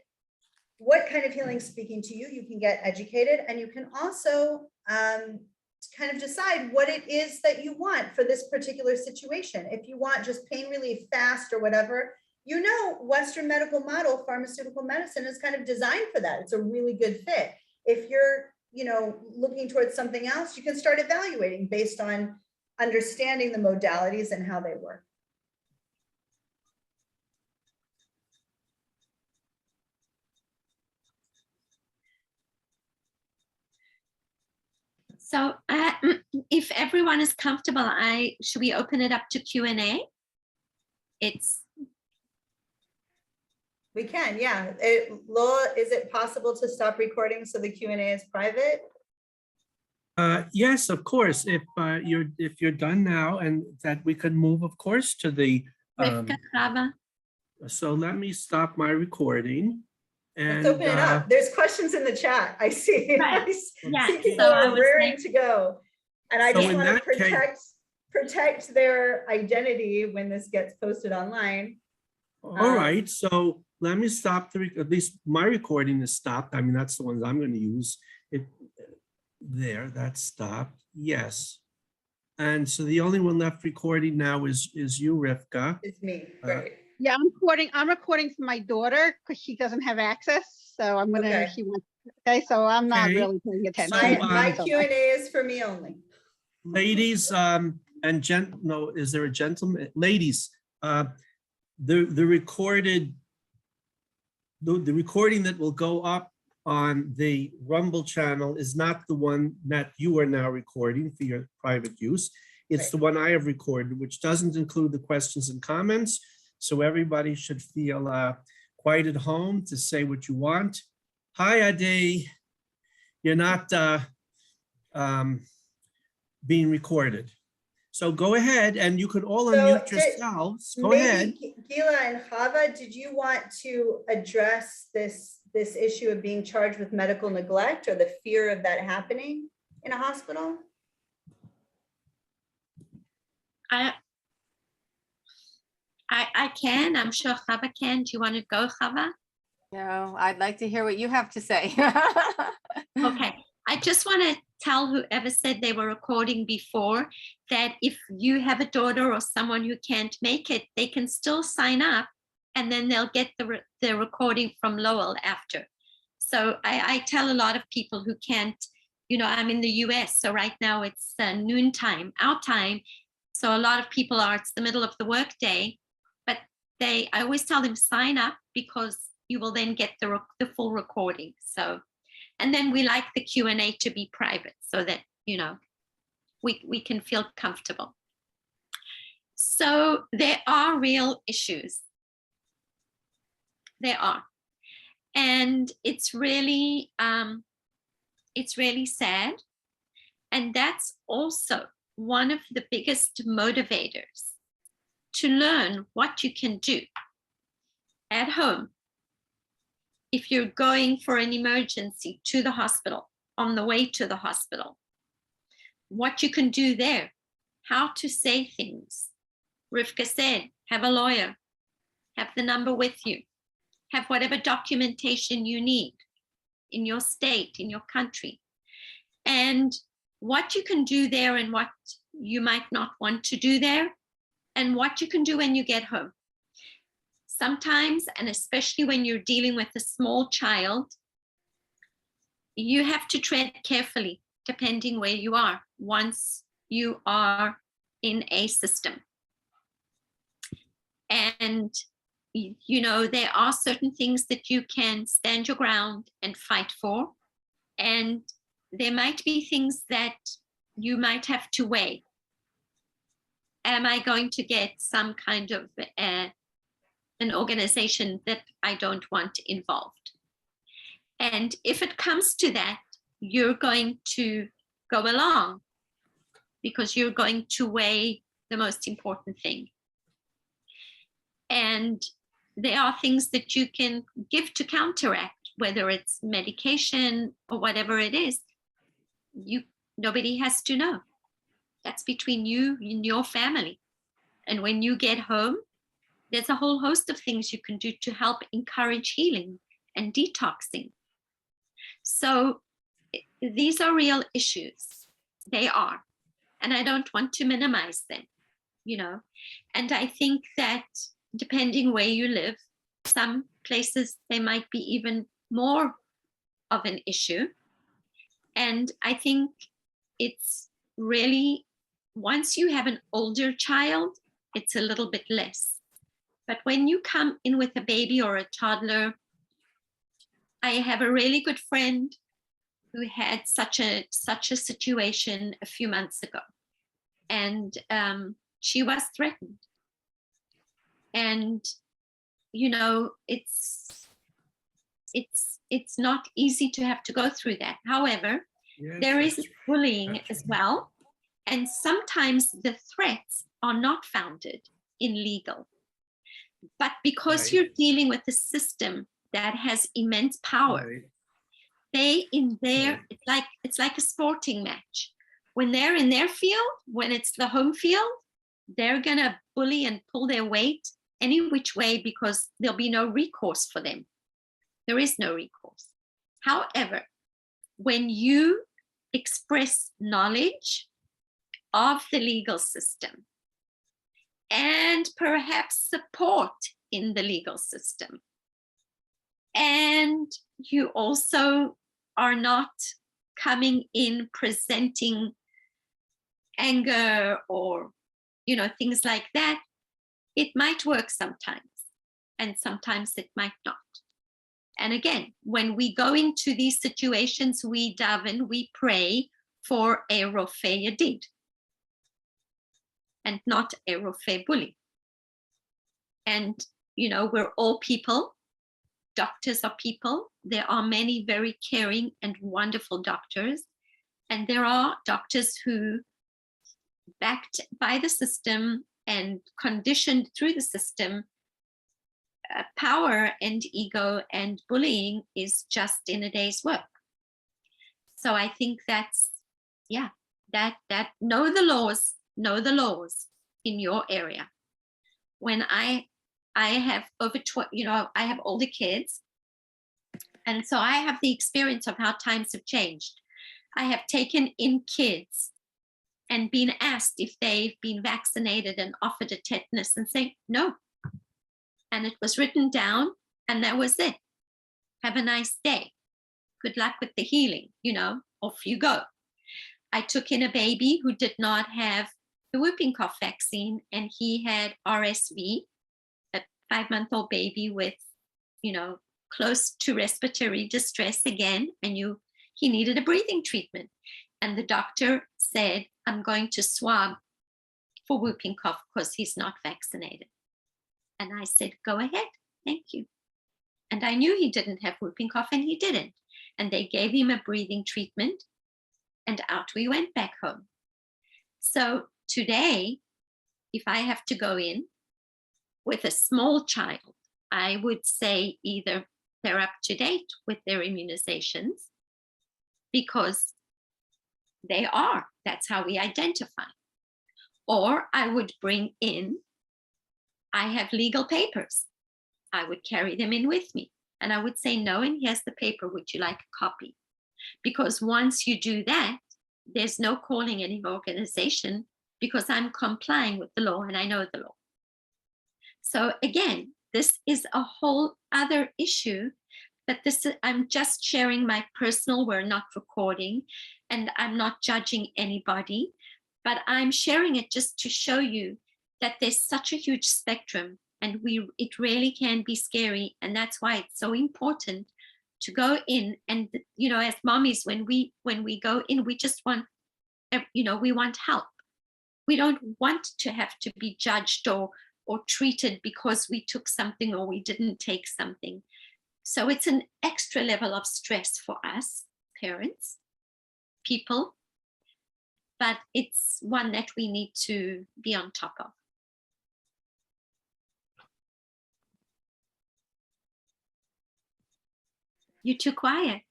B: what kind of healing is speaking to you, you can get educated, and you can also kind of decide what it is that you want for this particular situation. If you want just pain relief fast or whatever, you know, Western medical model, pharmaceutical medicine is kind of designed for that. It's a really good fit. If you're, you know, looking towards something else, you can start evaluating based on understanding the modalities and how they work.
D: So if everyone is comfortable, should we open it up to Q&A?
B: We can, yeah. Laura, is it possible to stop recording so the Q&A is private?
A: Yes, of course. If you're done now, and that we could move, of course, to the.
D: Rivkah, Chava.
A: So let me stop my recording. And,
B: let's open it up. There's questions in the chat. I see.
D: Right.
B: I see
D: Yeah,
B: people
D: so
B: are raring to go, and I
A: So
B: just
A: in
B: want to
A: that
B: protect their identity when this gets posted online.
A: all right, so let me stop at least my recording is stopped. I mean, that's the ones I'm going to use. That's stopped. Yes. And so the only one left recording now is you, Rivkah.
B: It's me. Great.
E: Yeah, I'm recording for my daughter because she doesn't have access. So I'm gonna,
B: Okay.
E: she wants, okay, so I'm not
A: Okay.
E: really paying attention.
A: So,
B: My Q&A is for me only.
A: Ladies, and no, is there a gentleman? Ladies, the recording that will go up on the Rumble channel is not the one that you are now recording for your private use. It's
B: Right.
A: the one I have recorded, which doesn't include the questions and comments. So everybody should feel quite at home to say what you want. Hi, Ade. You're not being recorded. So go ahead, and you can all unmute yourselves. Go ahead.
B: Gilla and Chava, did you want to address this issue of being charged with medical neglect or the fear of that happening in a hospital?
D: I can. I'm sure Chava can. Do you want to go, Chava?
C: No, I'd like to hear what you have to say.
D: Okay. I just want to tell whoever said they were recording before that if you have a daughter or someone who can't make it, they can still sign up, and then they'll get the recording from Lowell after. So I tell a lot of people who can't, you know, I'm in the US, so right now it's noontime, our time. So a lot of people it's the middle of the workday, but I always tell them sign up because you will then get the full recording. So, and then we like the Q&A to be private so that, you know, we can feel comfortable. So there are real issues. They are. And it's really sad. And that's also one of the biggest motivators to learn what you can do at home if you're going for an emergency to the hospital, on the way to the hospital, what you can do there, how to say things. Rivkah said, have a lawyer, have the number with you, have whatever documentation you need in your state, in your country, and what you can do there and what you might not want to do there, and what you can do when you get home. Sometimes, and especially when you're dealing with a small child, you have to tread carefully depending where you are once you are in a system. And there are certain things that you can stand your ground and fight for, and there might be things that you might have to weigh. Am I going to get some kind of an organization that I don't want involved? And if it comes to that, you're going to go along because you're going to weigh the most important thing. And there are things that you can give to counteract, whether it's medication or whatever it is. Nobody has to know. That's between you and your family. And when you get home, there's a whole host of things you can do to help encourage healing and detoxing. So these are real issues. They are. And I don't want to minimize them, And I think that depending where you live, some places they might be even more of an issue. And I think it's really, once you have an older child, it's a little bit less. But when you come in with a baby or a toddler, I have a really good friend who had such a situation a few months ago. And she was threatened. And, it's not easy to have to go through that. However, there is bullying as well. And sometimes the threats are not founded in legal. But because you're dealing with a system that has immense power, it's like a sporting match. When they're in their field, when it's the home field, they're gonna bully and pull their weight any which way because there'll be no recourse for them. There is no recourse. However, when you express knowledge of the legal system and perhaps support in the legal system, and you also are not coming in presenting anger or things like that, it might work sometimes, and sometimes it might not. And again, when we go into these situations, we daven, we pray for a rofei yadid and not a rofei bully. And we're all people. Doctors are people. There are many very caring and wonderful doctors. And there are doctors who, backed by the system and conditioned through the system, power and ego and bullying is just in a day's work. So I think that's, that know the laws in your area. When I have I have older kids, and so I have the experience of how times have changed. I have taken in kids and been asked if they've been vaccinated and offered a tetanus and say no. And it was written down, and that was it. Have a nice day. Good luck with the healing, off you go. I took in a baby who did not have the whooping cough vaccine, and he had RSV, a 5-month-old baby with, close to respiratory distress again, and he needed a breathing treatment. And the doctor said, I'm going to swab for whooping cough because he's not vaccinated. And I said, go ahead, thank you. And I knew he didn't have whooping cough, and he didn't. And they gave him a breathing treatment, and out we went back home. So today, if I have to go in with a small child, I would say either they're up to date with their immunizations, because they are. That's how we identify. Or I would bring in, I have legal papers. I would carry them in with me. And I would say, no, and here's the paper. Would you like a copy? Because once you do that, there's no calling any organization, because I'm complying with the law and I know the law. So again, this is a whole other issue, but I'm just sharing my personal, we're not recording, and I'm not judging anybody, but I'm sharing it just to show you that there's such a huge spectrum, and it really can be scary. And that's why it's so important to go in. And, as mommies, when we go in, we just want, we want help. We don't want to have to be judged or treated because we took something or we didn't take something. So it's an extra level of stress for us, parents, people, but it's one that we need to be on top of. You're too quiet.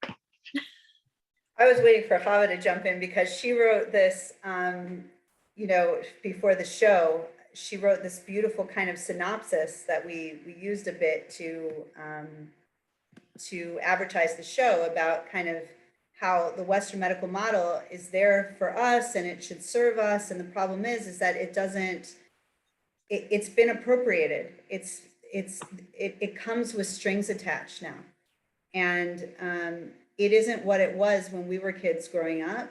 B: I was waiting for Chava to jump in because she wrote this, before the show. She wrote this beautiful kind of synopsis that we used a bit to advertise the show, about kind of how the Western medical model is there for us and it should serve us. And the problem is that it doesn't, it's been appropriated. It comes with strings attached now. And it isn't what it was when we were kids growing up,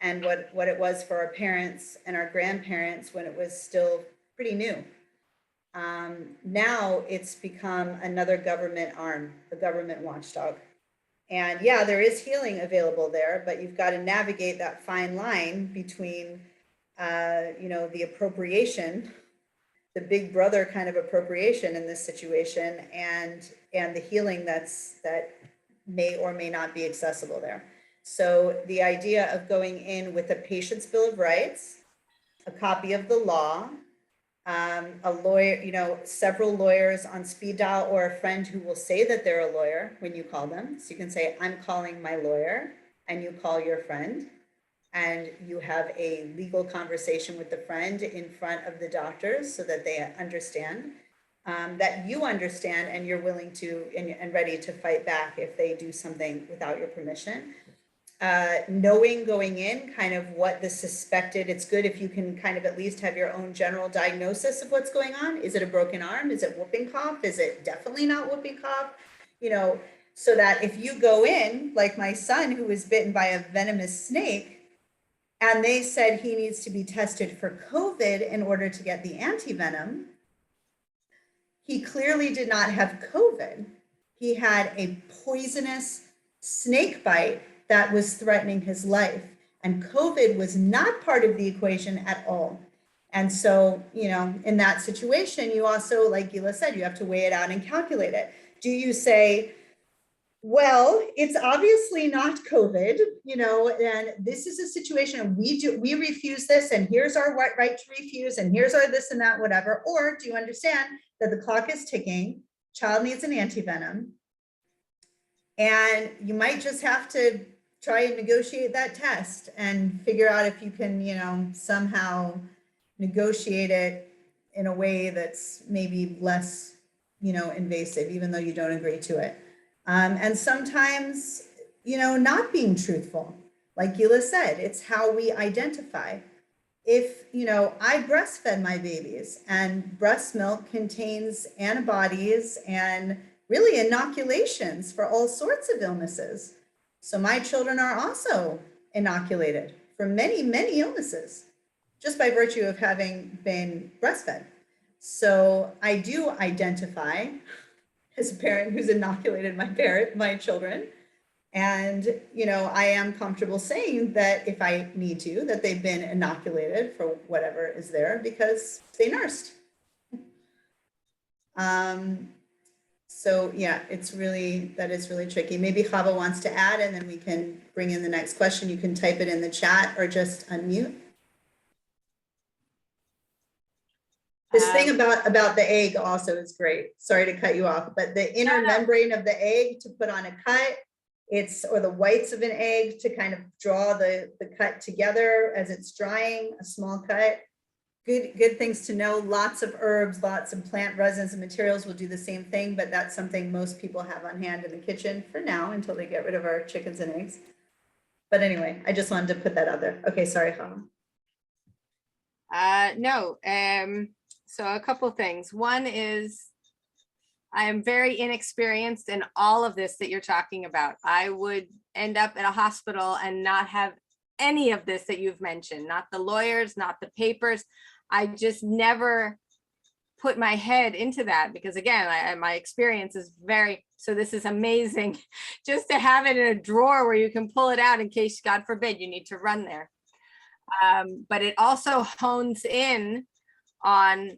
B: and what it was for our parents and our grandparents when it was still pretty new. Now it's become another government arm, a government watchdog. And yeah, there is healing available there, but you've got to navigate that fine line between, the appropriation, the big brother kind of appropriation in this situation, and the healing that may or may not be accessible there. So the idea of going in with a patient's bill of rights, a copy of the law, a lawyer, several lawyers on speed dial, or a friend who will say that they're a lawyer when you call them. So you can say, I'm calling my lawyer, and you call your friend, and you have a legal conversation with the friend in front of the doctors so that they understand, that you understand, and you're willing to and ready to fight back if they do something without your permission. Knowing going in kind of what the suspected, it's good if you can kind of at least have your own general diagnosis of what's going on. Is it a broken arm? Is it whooping cough? Is it definitely not whooping cough? So that if you go in, like my son who was bitten by a venomous snake, and they said he needs to be tested for COVID in order to get the antivenom, he clearly did not have COVID. He had a poisonous snake bite that was threatening his life. And COVID was not part of the equation at all. And so, in that situation, you also, like Gilla said, you have to weigh it out and calculate it. Do you say, well, it's obviously not COVID, and this is a situation we refuse this, and here's our right to refuse, and here's our this and that, whatever. Or do you understand that the clock is ticking, child needs an antivenom, and you might just have to try and negotiate that test and figure out if you can, somehow negotiate it in a way that's maybe less, invasive, even though you don't agree to it. And sometimes, not being truthful, like Gilla said, it's how we identify. If, I breastfed my babies, and breast milk contains antibodies and really inoculations for all sorts of illnesses. So my children are also inoculated for many, many illnesses, just by virtue of having been breastfed. So I do identify as a parent who's inoculated my children. And, I am comfortable saying that if I need to, that they've been inoculated for whatever is there because they nursed. So yeah, that is really tricky. Maybe Chava wants to add, and then we can bring in the next question. You can type it in the chat or just unmute. This thing about the egg also is great. Sorry to cut you off, but the inner membrane of the egg to put on a cut, or the whites of an egg to kind of draw the cut together as it's drying, a small cut. Good things to know. Lots of herbs, lots of plant resins and materials will do the same thing, but that's something most people have on hand in the kitchen for now until they get rid of our chickens and eggs. But anyway, I just wanted to put that out there. Okay, sorry, Chava.
C: No. So a couple things. One is I am very inexperienced in all of this that you're talking about. I would end up at a hospital and not have any of this that you've mentioned, not the lawyers, not the papers. I just never put my head into that because again, my experience is so this is amazing just to have it in a drawer where you can pull it out in case, God forbid, you need to run there. But it also hones in on,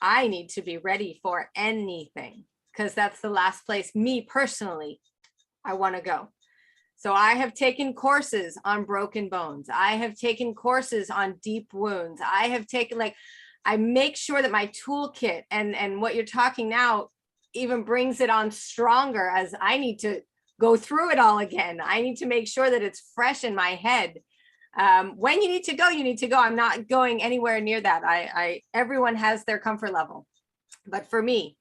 C: I need to be ready for anything because that's the last place, me personally, I want to go. So I have taken courses on broken bones. I have taken courses on deep wounds. I have taken, I make sure that my toolkit and what you're talking now even brings it on stronger as I need to go through it all again. I need to make sure that it's fresh in my head. When you need to go, you need to go. I'm not going anywhere near that. Everyone has their comfort level. But for me,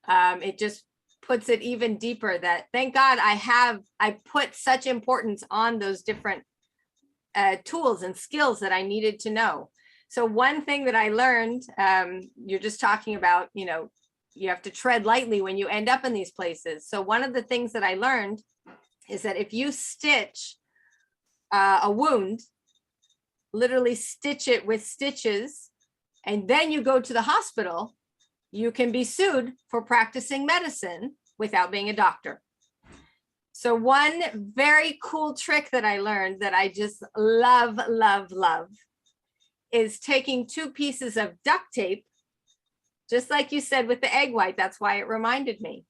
C: it just puts it even deeper that thank God I put such importance on those different tools and skills that I needed to know. So one thing that I learned, you're just talking about, you have to tread lightly when you end up in these places. So one of the things that I learned is that if you stitch a wound, literally stitch it with stitches, and then you go to the hospital, you can be sued for practicing medicine without being a doctor. So one very cool trick that I learned that I just love, love, love is taking 2 pieces of duct tape, just like you said with the egg white, that's why it reminded me,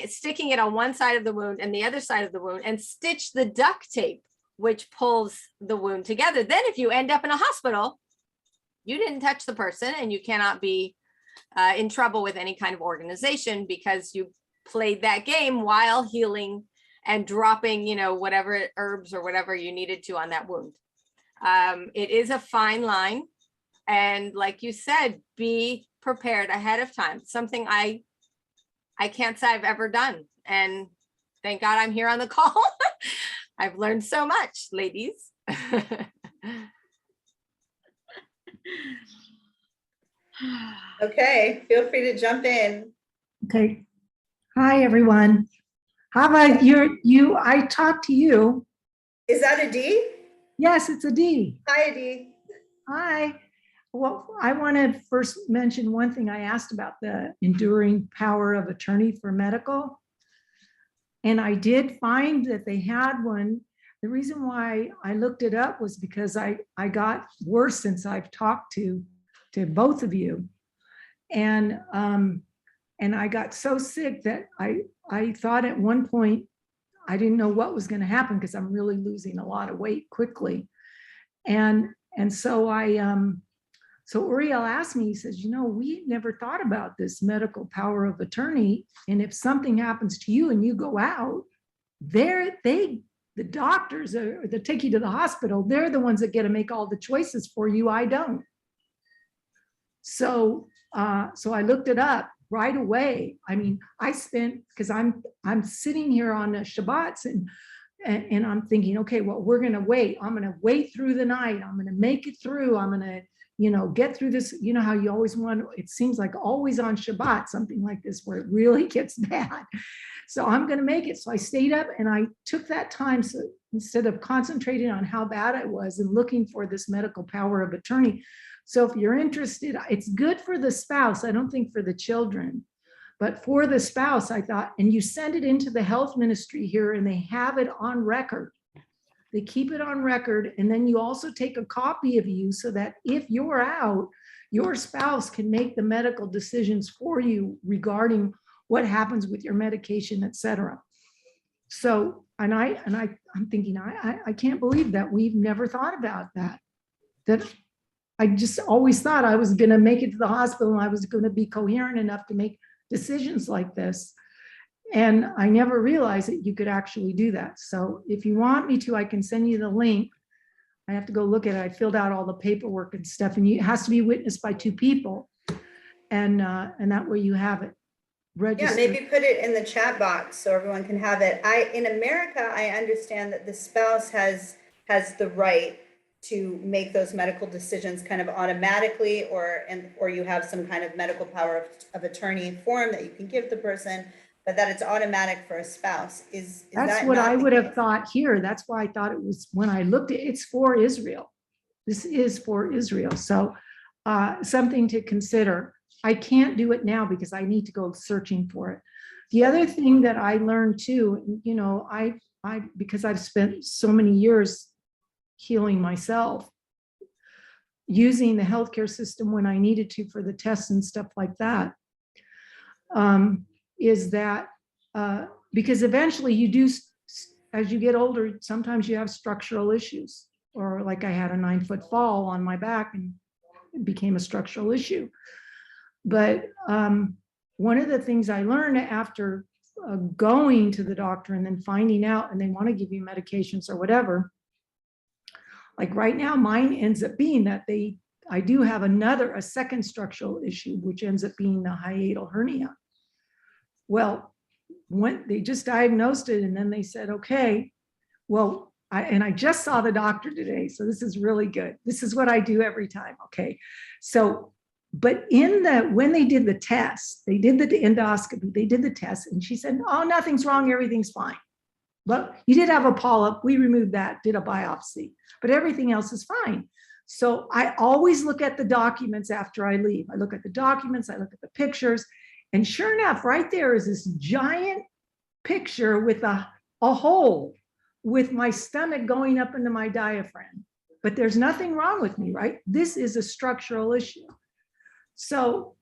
C: sticking it on one side of the wound and the other side of the wound and stitch the duct tape, which pulls the wound together. Then if you end up in a hospital, you didn't touch the person and you cannot be in trouble with any kind of organization because you played that game while healing and dropping, whatever herbs or whatever you needed to on that wound. It is a fine line. And like you said, be prepared ahead of time. Something I can't say I've ever done. And thank God I'm here on the call. I've learned so much, ladies.
B: Okay, feel free to jump in.
F: Okay. Hi, everyone. Chava, I talked to you.
B: Is that a D?
F: Yes, it's a D.
B: Hi, D.
F: Hi. Well, I want to first mention one thing. I asked about the enduring power of attorney for medical. And I did find that they had one. The reason why I looked it up was because I got worse since I've talked to both of you. And I got so sick that I thought at one point, I didn't know what was going to happen because I'm really losing a lot of weight quickly. And so so Uriel asked me, he says, we never thought about this medical power of attorney. And if something happens to you and you go out, the doctors that take you to the hospital, they're the ones that get to make all the choices for you. I don't. So I looked it up right away. I mean, I spent, because I'm sitting here on the Shabbats and I'm thinking, okay, well, we're going to wait. I'm going to wait through the night. I'm going to make it through. I'm going to, get through this. You know how you always want, it seems like always on Shabbat, something like this, where it really gets bad. So I'm going to make it. So I stayed up and I took that time. So instead of concentrating on how bad I was and looking for this medical power of attorney. So if you're interested, it's good for the spouse. I don't think for the children, but for the spouse, I thought, and you send it into the health ministry here and they have it on record. They keep it on record. And then you also take a copy of you so that if you're out, your spouse can make the medical decisions for you regarding what happens with your medication, et cetera. So, I'm thinking, I can't believe that we've never thought about that. That I just always thought I was going to make it to the hospital and I was going to be coherent enough to make decisions like this. And I never realized that you could actually do that. So if you want me to, I can send you the link. I have to go look at it. I filled out all the paperwork and stuff, and it has to be witnessed by 2 people. And that way you have it
B: Yeah,
F: registered.
B: maybe put it in the chat box so everyone can have it. In America, I understand that the spouse has the right to make those medical decisions kind of automatically, or you have some kind of medical power of attorney form that you can give the person, but that it's automatic for a spouse. Is
F: That's
B: that
F: what
B: not
F: I
B: the
F: would have
B: case?
F: thought here. That's why I thought it was, when I looked at it, it's for Israel. This is for Israel. So something to consider. I can't do it now because I need to go searching for it. The other thing that I learned too, you know, because I've spent so many years healing myself, using the healthcare system when I needed to for the tests and stuff like that, is that because eventually you do, as you get older, sometimes you have structural issues, or like I had a 9-foot fall on my back and it became a structural issue. But one of the things I learned after going to the doctor and then finding out, and they want to give you medications or whatever, like right now, mine ends up being that I do have a second structural issue, which ends up being the hiatal hernia. Well, when they just diagnosed it, and then they said, okay, well, I just saw the doctor today, so this is really good. This is what I do every time. Okay, so, but when they did the test, they did the endoscopy, they did the test, and she said, oh, nothing's wrong, everything's fine. But you did have a polyp, we removed that, did a biopsy, but everything else is fine. So I always look at the documents after I leave. I look at the documents, I look at the pictures, and sure enough, right there is this giant picture with a hole with my stomach going up into my diaphragm. But there's nothing wrong with me, right? This is a structural issue. So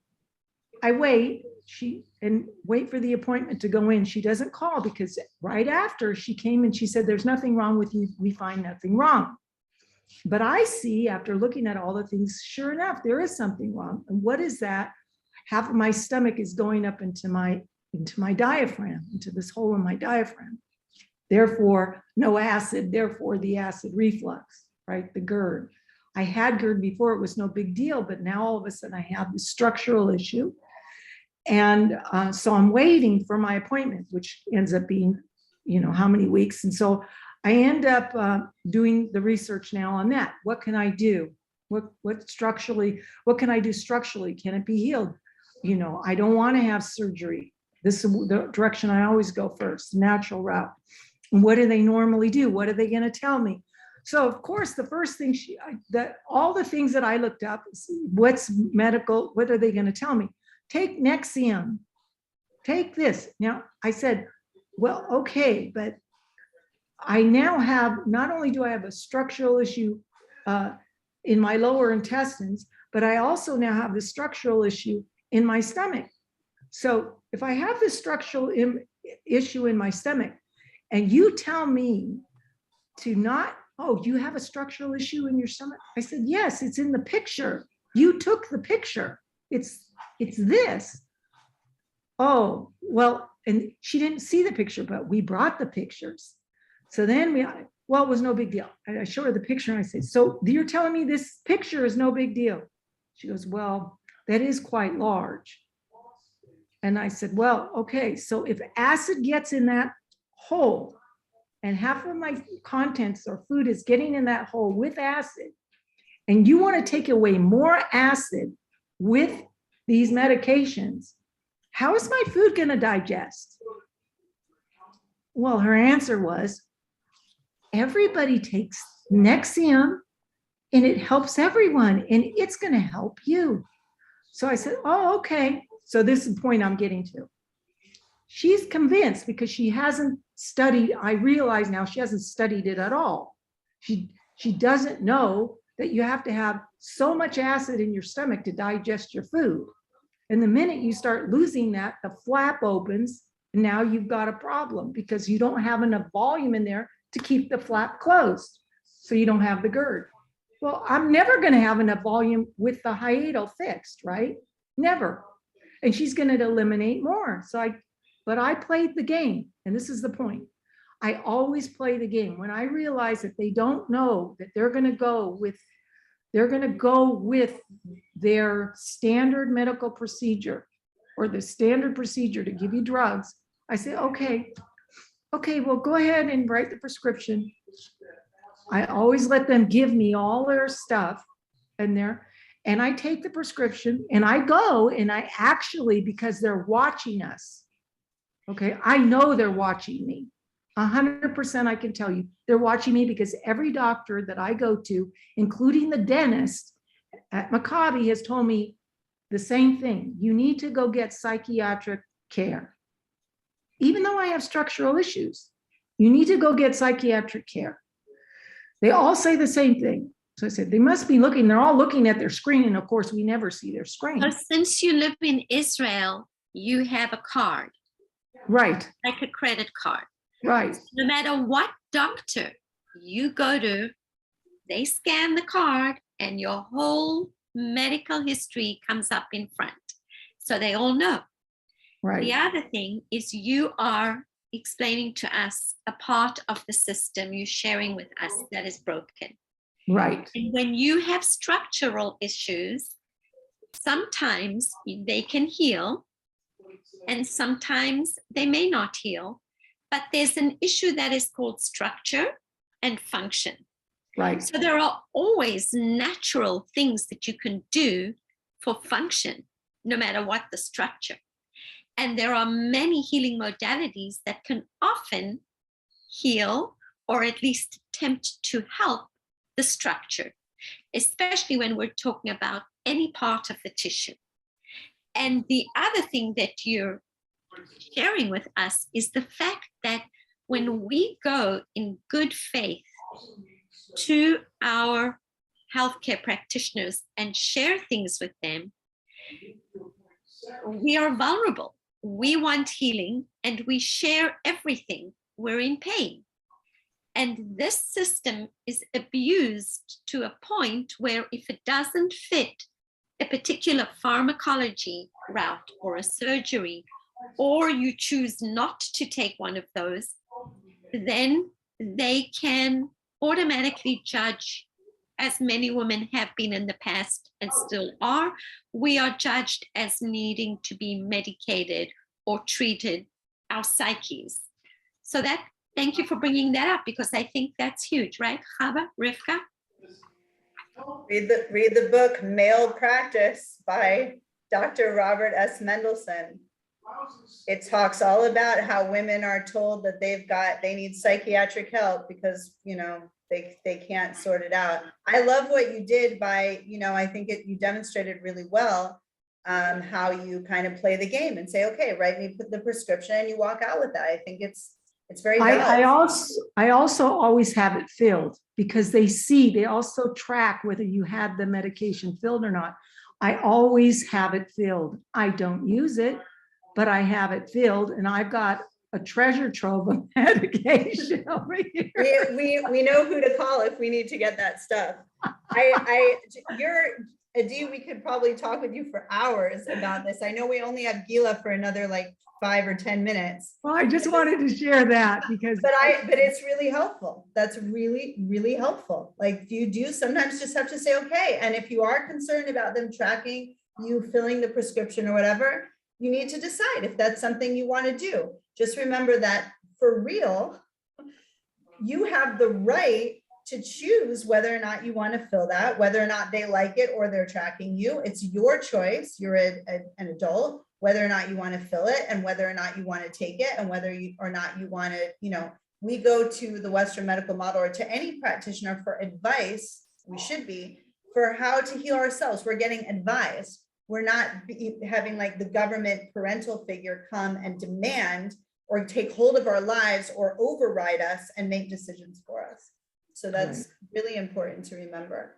F: I wait for the appointment to go in. She doesn't call because right after she came and she said, there's nothing wrong with you. We find nothing wrong. But I see, after looking at all the things, sure enough, there is something wrong. And what is that? Half of my stomach is going up into my diaphragm, into this hole in my diaphragm. Therefore, no acid, therefore the acid reflux, right? The GERD. I had GERD before, it was no big deal, but now all of a sudden I have this structural issue. And so I'm waiting for my appointment, which ends up being, you know, how many weeks. And so I end up doing the research now on that. What can I do? What can I do structurally? Can it be healed? You know, I don't want to have surgery. This is the direction I always go first, natural route. And what do they normally do? What are they going to tell me? So of course, the first thing all the things that I looked up, what's medical, what are they going to tell me? Take Nexium, take this. Now I said, well, okay, but I now have, not only do I have a structural issue in my lower intestines, but I also now have the structural issue in my stomach. So if I have this structural issue in my stomach and you tell me to not, oh, you have a structural issue in your stomach? I said, yes, it's in the picture. You took the picture. It's this. Oh, well, and she didn't see the picture, but we brought the pictures. So then it was no big deal. I showed her the picture and I said, so you're telling me this picture is no big deal? She goes, well, that is quite large. And I said, well, okay, so if acid gets in that hole and half of my contents or food is getting in that hole with acid, and you want to take away more acid with these medications, how is my food going to digest? Well, her answer was, everybody takes Nexium and it helps everyone and it's going to help you. So I said, oh, okay. So this is the point I'm getting to. She's convinced because she hasn't studied. I realize now she hasn't studied it at all. She doesn't know that you have to have so much acid in your stomach to digest your food. And the minute you start losing that, the flap opens, and now you've got a problem because you don't have enough volume in there to keep the flap closed. So you don't have the GERD. Well, I'm never going to have enough volume with the hiatal fixed, right? Never. And she's going to eliminate more. But I played the game, and this is the point. I always play the game. When I realize that they don't know that they're going to go with their standard medical procedure or the standard procedure to give you drugs, I say, okay, well, go ahead and write the prescription. I always let them give me all their stuff and I take the prescription and I go and I actually, because they're watching us. Okay, I know they're watching me. 100% I can tell you they're watching me, because every doctor that I go to, including the dentist at Maccabi, has told me the same thing. You need to go get psychiatric care. Even though I have structural issues, you need to go get psychiatric care. They all say the same thing. So I said, they must be looking, they're all looking at their screen. And of course, we never see their screen.
D: So since you live in Israel, you have a card,
F: Right,
D: like a credit card.
F: right,
D: No matter what doctor you go to, they scan the card and your whole medical history comes up in front. So they all know. The
F: right,
D: other thing is you are explaining to us a part of the system you're sharing with us that is broken.
F: right,
D: And when you have structural issues, sometimes they can heal and sometimes they may not heal. But there's an issue that is called structure and function.
F: right,
D: So there are always natural things that you can do for function, no matter what the structure. And there are many healing modalities that can often heal or at least attempt to help the structure, especially when we're talking about any part of the tissue. And the other thing that you're sharing with us is the fact that when we go in good faith to our healthcare practitioners and share things with them, we are vulnerable. We want healing and we share everything. We're in pain. And this system is abused to a point where if it doesn't fit a particular pharmacology route or a surgery, or you choose not to take one of those, then they can automatically judge, as many women have been in the past and still are, we are judged as needing to be medicated or treated our psyches. So that, thank you for bringing that up, because I think that's huge, right, Chava, Rivkah?
B: Read the book Male Practice by Dr. Robert S. Mendelsohn. It talks all about how women are told that they need psychiatric help because, they can't sort it out. I love what you did by, I think you demonstrated really well how you kind of play the game and say, okay, write me the prescription and you walk out with that. I think it's very valid.
F: I also always have it filled, because they also track whether you had the medication filled or not. I always have it filled. I don't use it, but I have it filled, and I've got a treasure trove of medication over here.
B: We know who to call if we need to get that stuff. Adi, we could probably talk with you for hours about this. I know we only have Gilla for another like 5 or 10 minutes.
F: Well, I just wanted to share that because.
B: But it's really helpful. That's really, really helpful. Like you do sometimes just have to say, okay. And if you are concerned about them tracking you filling the prescription or whatever, you need to decide if that's something you want to do. Just remember that for real, you have the right to choose whether or not you want to fill that, whether or not they like it or they're tracking you. It's your choice. You're an adult, whether or not you want to fill it and whether or not you want to take it and whether or not you want to, we go to the Western medical model or to any practitioner for advice. We should be for how to heal ourselves. We're getting advice. We're not having like the government parental figure come and demand or take hold of our lives or override us and make decisions for us. So that's really important to remember.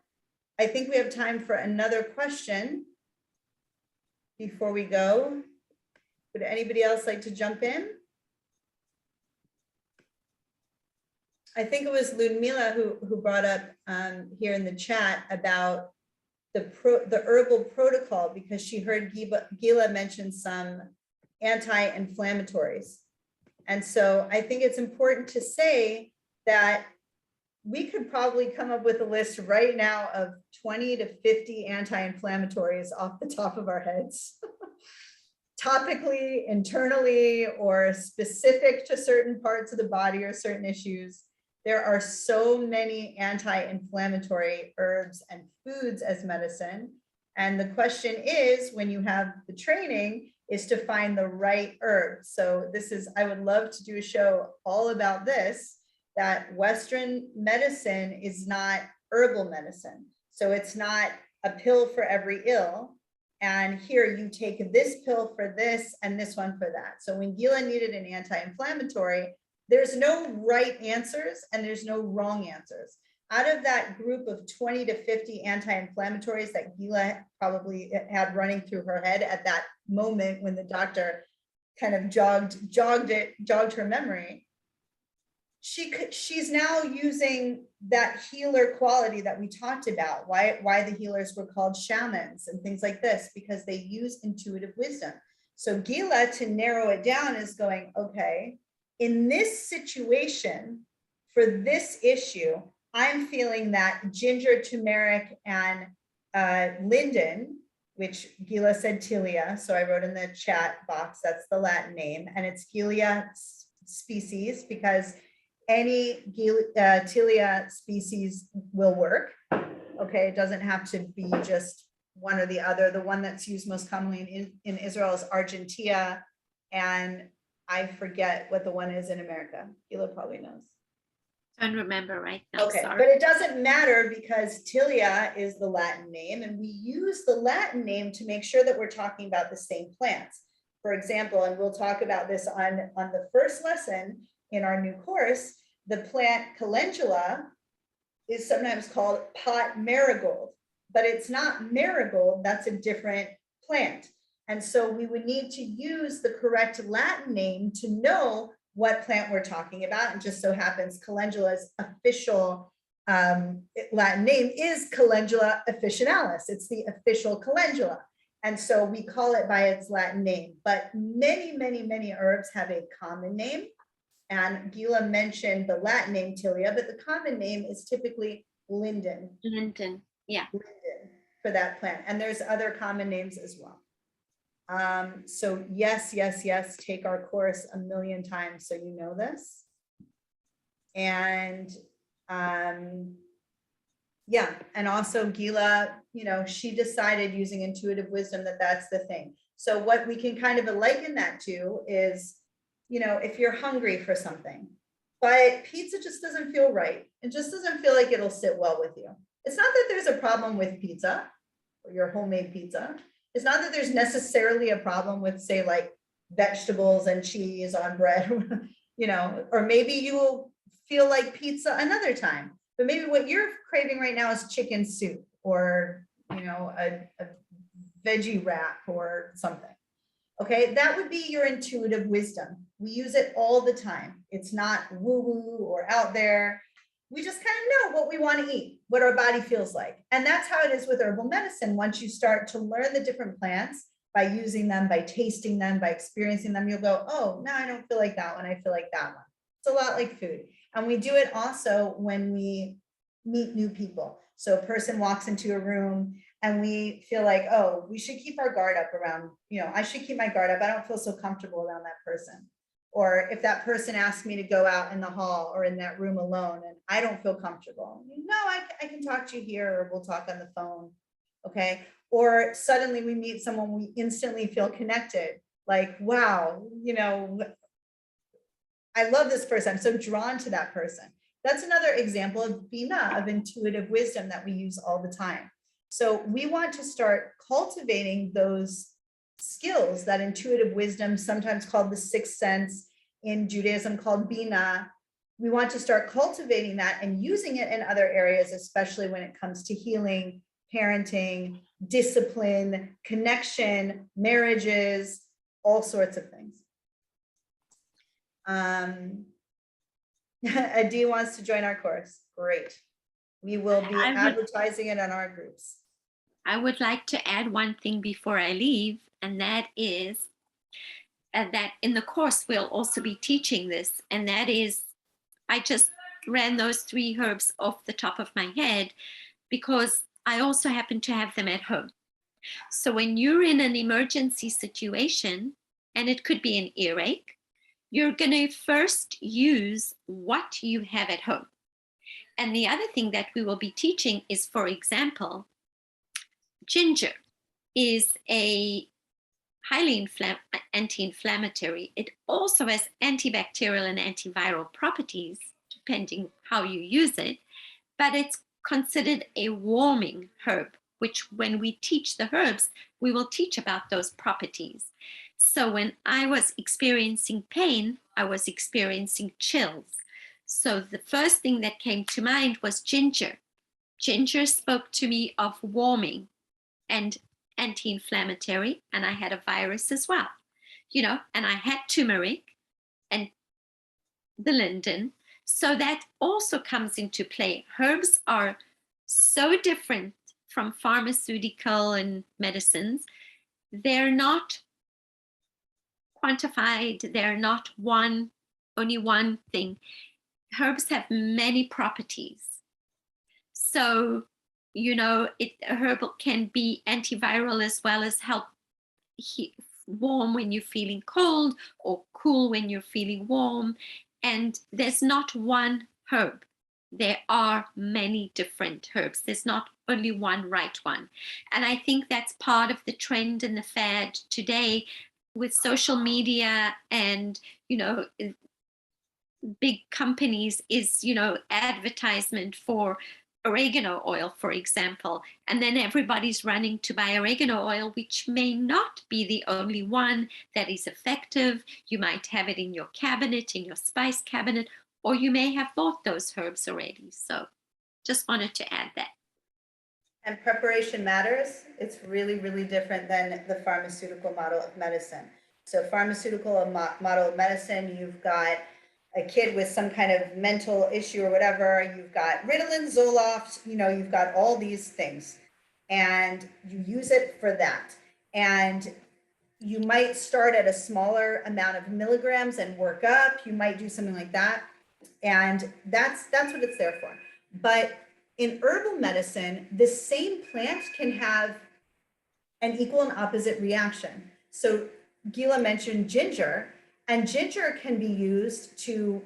B: I think we have time for another question. before we go? Would anybody else like to jump in? I think it was Ludmila who brought up here in the chat about the herbal protocol, because she heard Gilla mention some anti-inflammatories. And so I think it's important to say that we could probably come up with a list right now of 20 to 50 anti-inflammatories off the top of our heads. Topically, internally, or specific to certain parts of the body or certain issues. There are so many anti-inflammatory herbs and foods as medicine. And the question is, when you have the training, is to find the right herb. So this is, I would love to do a show all about this, that Western medicine is not herbal medicine. So it's not a pill for every ill. And here you take this pill for this and this one for that. So when Gilla needed an anti-inflammatory, there's no right answers and there's no wrong answers. Out of that group of 20 to 50 anti-inflammatories that Gilla probably had running through her head at that moment when the doctor kind of jogged her memory, she's now using that healer quality that we talked about, why the healers were called shamans and things like this, because they use intuitive wisdom. So Gilla, to narrow it down, is going, okay, in this situation, for this issue, I'm feeling that ginger, turmeric, and linden, which Gilla said tilia, so I wrote in the chat box, that's the Latin name, and it's Gilla species, because any tilia species will work. Okay, it doesn't have to be just one or the other. The one that's used most commonly in Israel is Argentea, and I forget what the one is in America. Gilla probably knows.
D: Don't remember right now.
B: Okay,
D: sorry.
B: but it doesn't matter because tilia is the Latin name, and we use the Latin name to make sure that we're talking about the same plants. For example, and we'll talk about this on the first lesson in our new course, the plant calendula is sometimes called pot marigold, but it's not marigold, that's a different plant. And so we would need to use the correct Latin name to know what plant we're talking about. And just so happens calendula's official Latin name is Calendula officinalis. It's the official calendula. And so we call it by its Latin name, but many, many, many herbs have a common name. And Gilla mentioned the Latin name tilia, but the common name is typically linden.
D: Linden, yeah.
B: Linden for that plant. And there's other common names as well. So yes, yes, yes, take our course 1,000,000 times so you know this. And yeah, and also Gilla, you know, she decided using intuitive wisdom that that's the thing. So what we can kind of liken that to is, you know, if you're hungry for something, but pizza just doesn't feel right. It just doesn't feel like it'll sit well with you. It's not that there's a problem with pizza or your homemade pizza. It's not that there's necessarily a problem with, say, like vegetables and cheese on bread, you know, or maybe you will feel like pizza another time, but maybe what you're craving right now is chicken soup or, you know, a veggie wrap or something. Okay, that would be your intuitive wisdom. We use it all the time. It's not woo-woo or out there. We just kind of know what we want to eat, what our body feels like. And that's how it is with herbal medicine. Once you start to learn the different plants by using them, by tasting them, by experiencing them, you'll go, oh, no, I don't feel like that one. I feel like that one. It's a lot like food. And we do it also when we meet new people. So a person walks into a room and we feel like, oh, we should keep our guard up around, you know, I should keep my guard up. I don't feel so comfortable around that person. Or if that person asks me to go out in the hall or in that room alone and I don't feel comfortable, no, I can talk to you here or we'll talk on the phone, okay? Or suddenly we meet someone we instantly feel connected, like, wow, you know, I love this person, I'm so drawn to that person. That's another example of Bina, of intuitive wisdom that we use all the time. So we want to start cultivating those skills, that intuitive wisdom, sometimes called the sixth sense, in Judaism called Bina. We want to start cultivating that and using it in other areas, especially when it comes to healing, parenting, discipline, connection, marriages, all sorts of things. Adi wants to join our course. Great. We will be
D: I would-
B: advertising it on our groups.
D: I would like to add one thing before I leave, and that is that in the course we'll also be teaching this, and that is, I just ran those 3 herbs off the top of my head because I also happen to have them at home. So when you're in an emergency situation, and it could be an earache, you're going to first use what you have at home. And the other thing that we will be teaching is, for example, ginger is a highly anti-inflammatory. It also has antibacterial and antiviral properties, depending how you use it, but it's considered a warming herb, which when we teach the herbs, we will teach about those properties. So when I was experiencing pain, I was experiencing chills. So the first thing that came to mind was ginger. Ginger spoke to me of warming and anti-inflammatory, and I had a virus as well, and I had turmeric and the linden. So that also comes into play. Herbs are so different from pharmaceutical and medicines. They're not quantified. They're not only one thing. Herbs have many properties. So, a herb can be antiviral as well as help warm when you're feeling cold, or cool when you're feeling warm. And there's not one herb. There are many different herbs. There's not only one right one. And I think that's part of the trend and the fad today with social media and, big companies is, advertisement for oregano oil, for example. And then everybody's running to buy oregano oil, which may not be the only one that is effective. You might have it in your cabinet, in your spice cabinet, or you may have bought those herbs already. So just wanted to add that.
B: And preparation matters. It's really, really different than the pharmaceutical model of medicine. So pharmaceutical model of medicine, you've got a kid with some kind of mental issue or whatever, you've got Ritalin, Zoloft, you've got all these things, and you use it for that. And you might start at a smaller amount of milligrams and work up. You might do something like that. And that's what it's there for. But in herbal medicine, the same plant can have an equal and opposite reaction. So Gilla mentioned ginger, and ginger can be used to,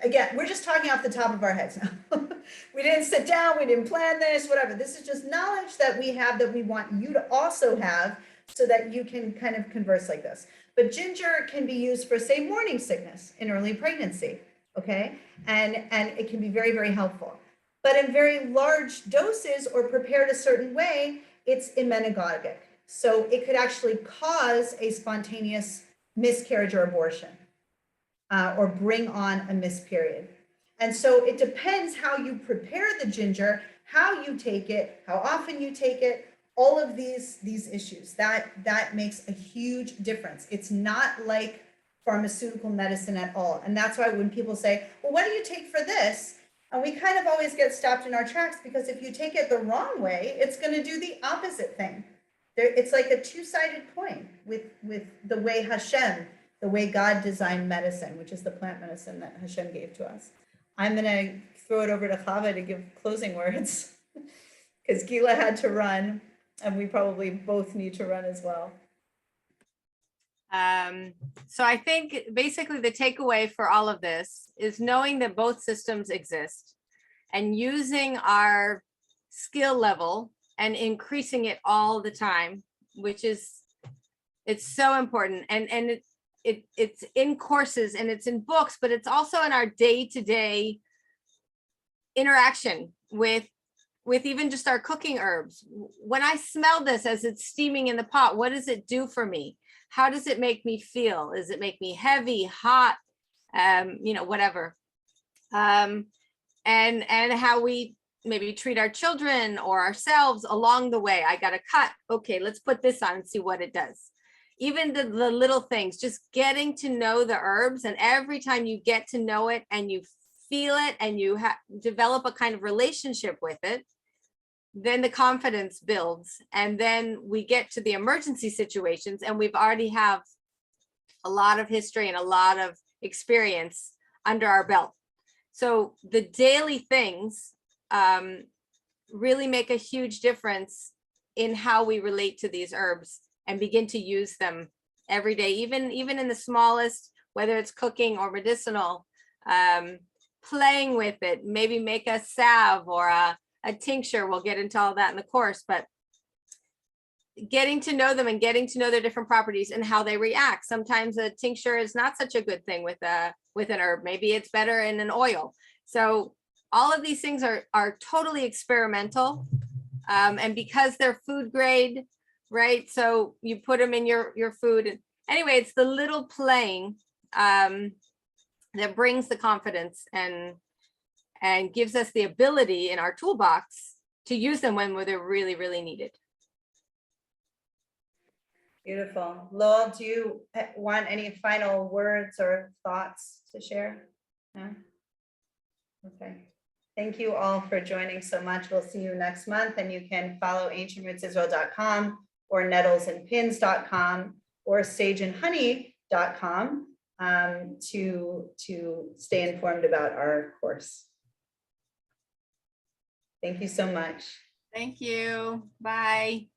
B: again, we're just talking off the top of our heads now. We didn't sit down, we didn't plan this, whatever. This is just knowledge that we have that we want you to also have so that you can kind of converse like this. But ginger can be used for, say, morning sickness in early pregnancy, okay? And it can be very, very helpful. But in very large doses or prepared a certain way, it's emmenagogic. So it could actually cause a spontaneous miscarriage or abortion, or bring on a missed period. And so it depends how you prepare the ginger, how you take it, how often you take it, all of these issues. That makes a huge difference. It's not like pharmaceutical medicine at all. And that's why when people say, well, what do you take for this? And we kind of always get stopped in our tracks, because if you take it the wrong way, it's going to do the opposite thing. It's like a two-sided coin with the way Hashem, the way God designed medicine, which is the plant medicine that Hashem gave to us. I'm going to throw it over to Chava to give closing words, because Gilla had to run, and we probably both need to run as well.
C: So I think basically the takeaway for all of this is knowing that both systems exist and using our skill level and increasing it all the time, which is, it's so important. And it's in courses and it's in books, but it's also in our day-to-day interaction with even just our cooking herbs. When I smell this as it's steaming in the pot, what does it do for me? How does it make me feel? Does it make me heavy, hot, whatever? And how we maybe treat our children or ourselves along the way. I got a cut. Okay, let's put this on and see what it does. Even the little things, just getting to know the herbs. And every time you get to know it and you feel it and you develop a kind of relationship with it, then the confidence builds. And then we get to the emergency situations and we've already have a lot of history and a lot of experience under our belt. So the daily things really make a huge difference in how we relate to these herbs and begin to use them every day, even in the smallest, whether it's cooking or medicinal, playing with it, maybe make a salve or a tincture. We'll get into all that in the course, but getting to know them and getting to know their different properties and how they react. Sometimes a tincture is not such a good thing with an herb. Maybe it's better in an oil. So all of these things are totally experimental. And because they're food grade, right? So you put them in your food. And anyway, it's the little playing that brings the confidence and gives us the ability in our toolbox to use them when they're really, really needed.
B: Beautiful. Lowell, do you want any final words or thoughts to share? No? Okay. Thank you all for joining so much. We'll see you next month, and you can follow ancientrootsisrael.com or nettlesandpins.com or sageandhoney.com to stay informed about our course. Thank you so much.
C: Thank you. Bye.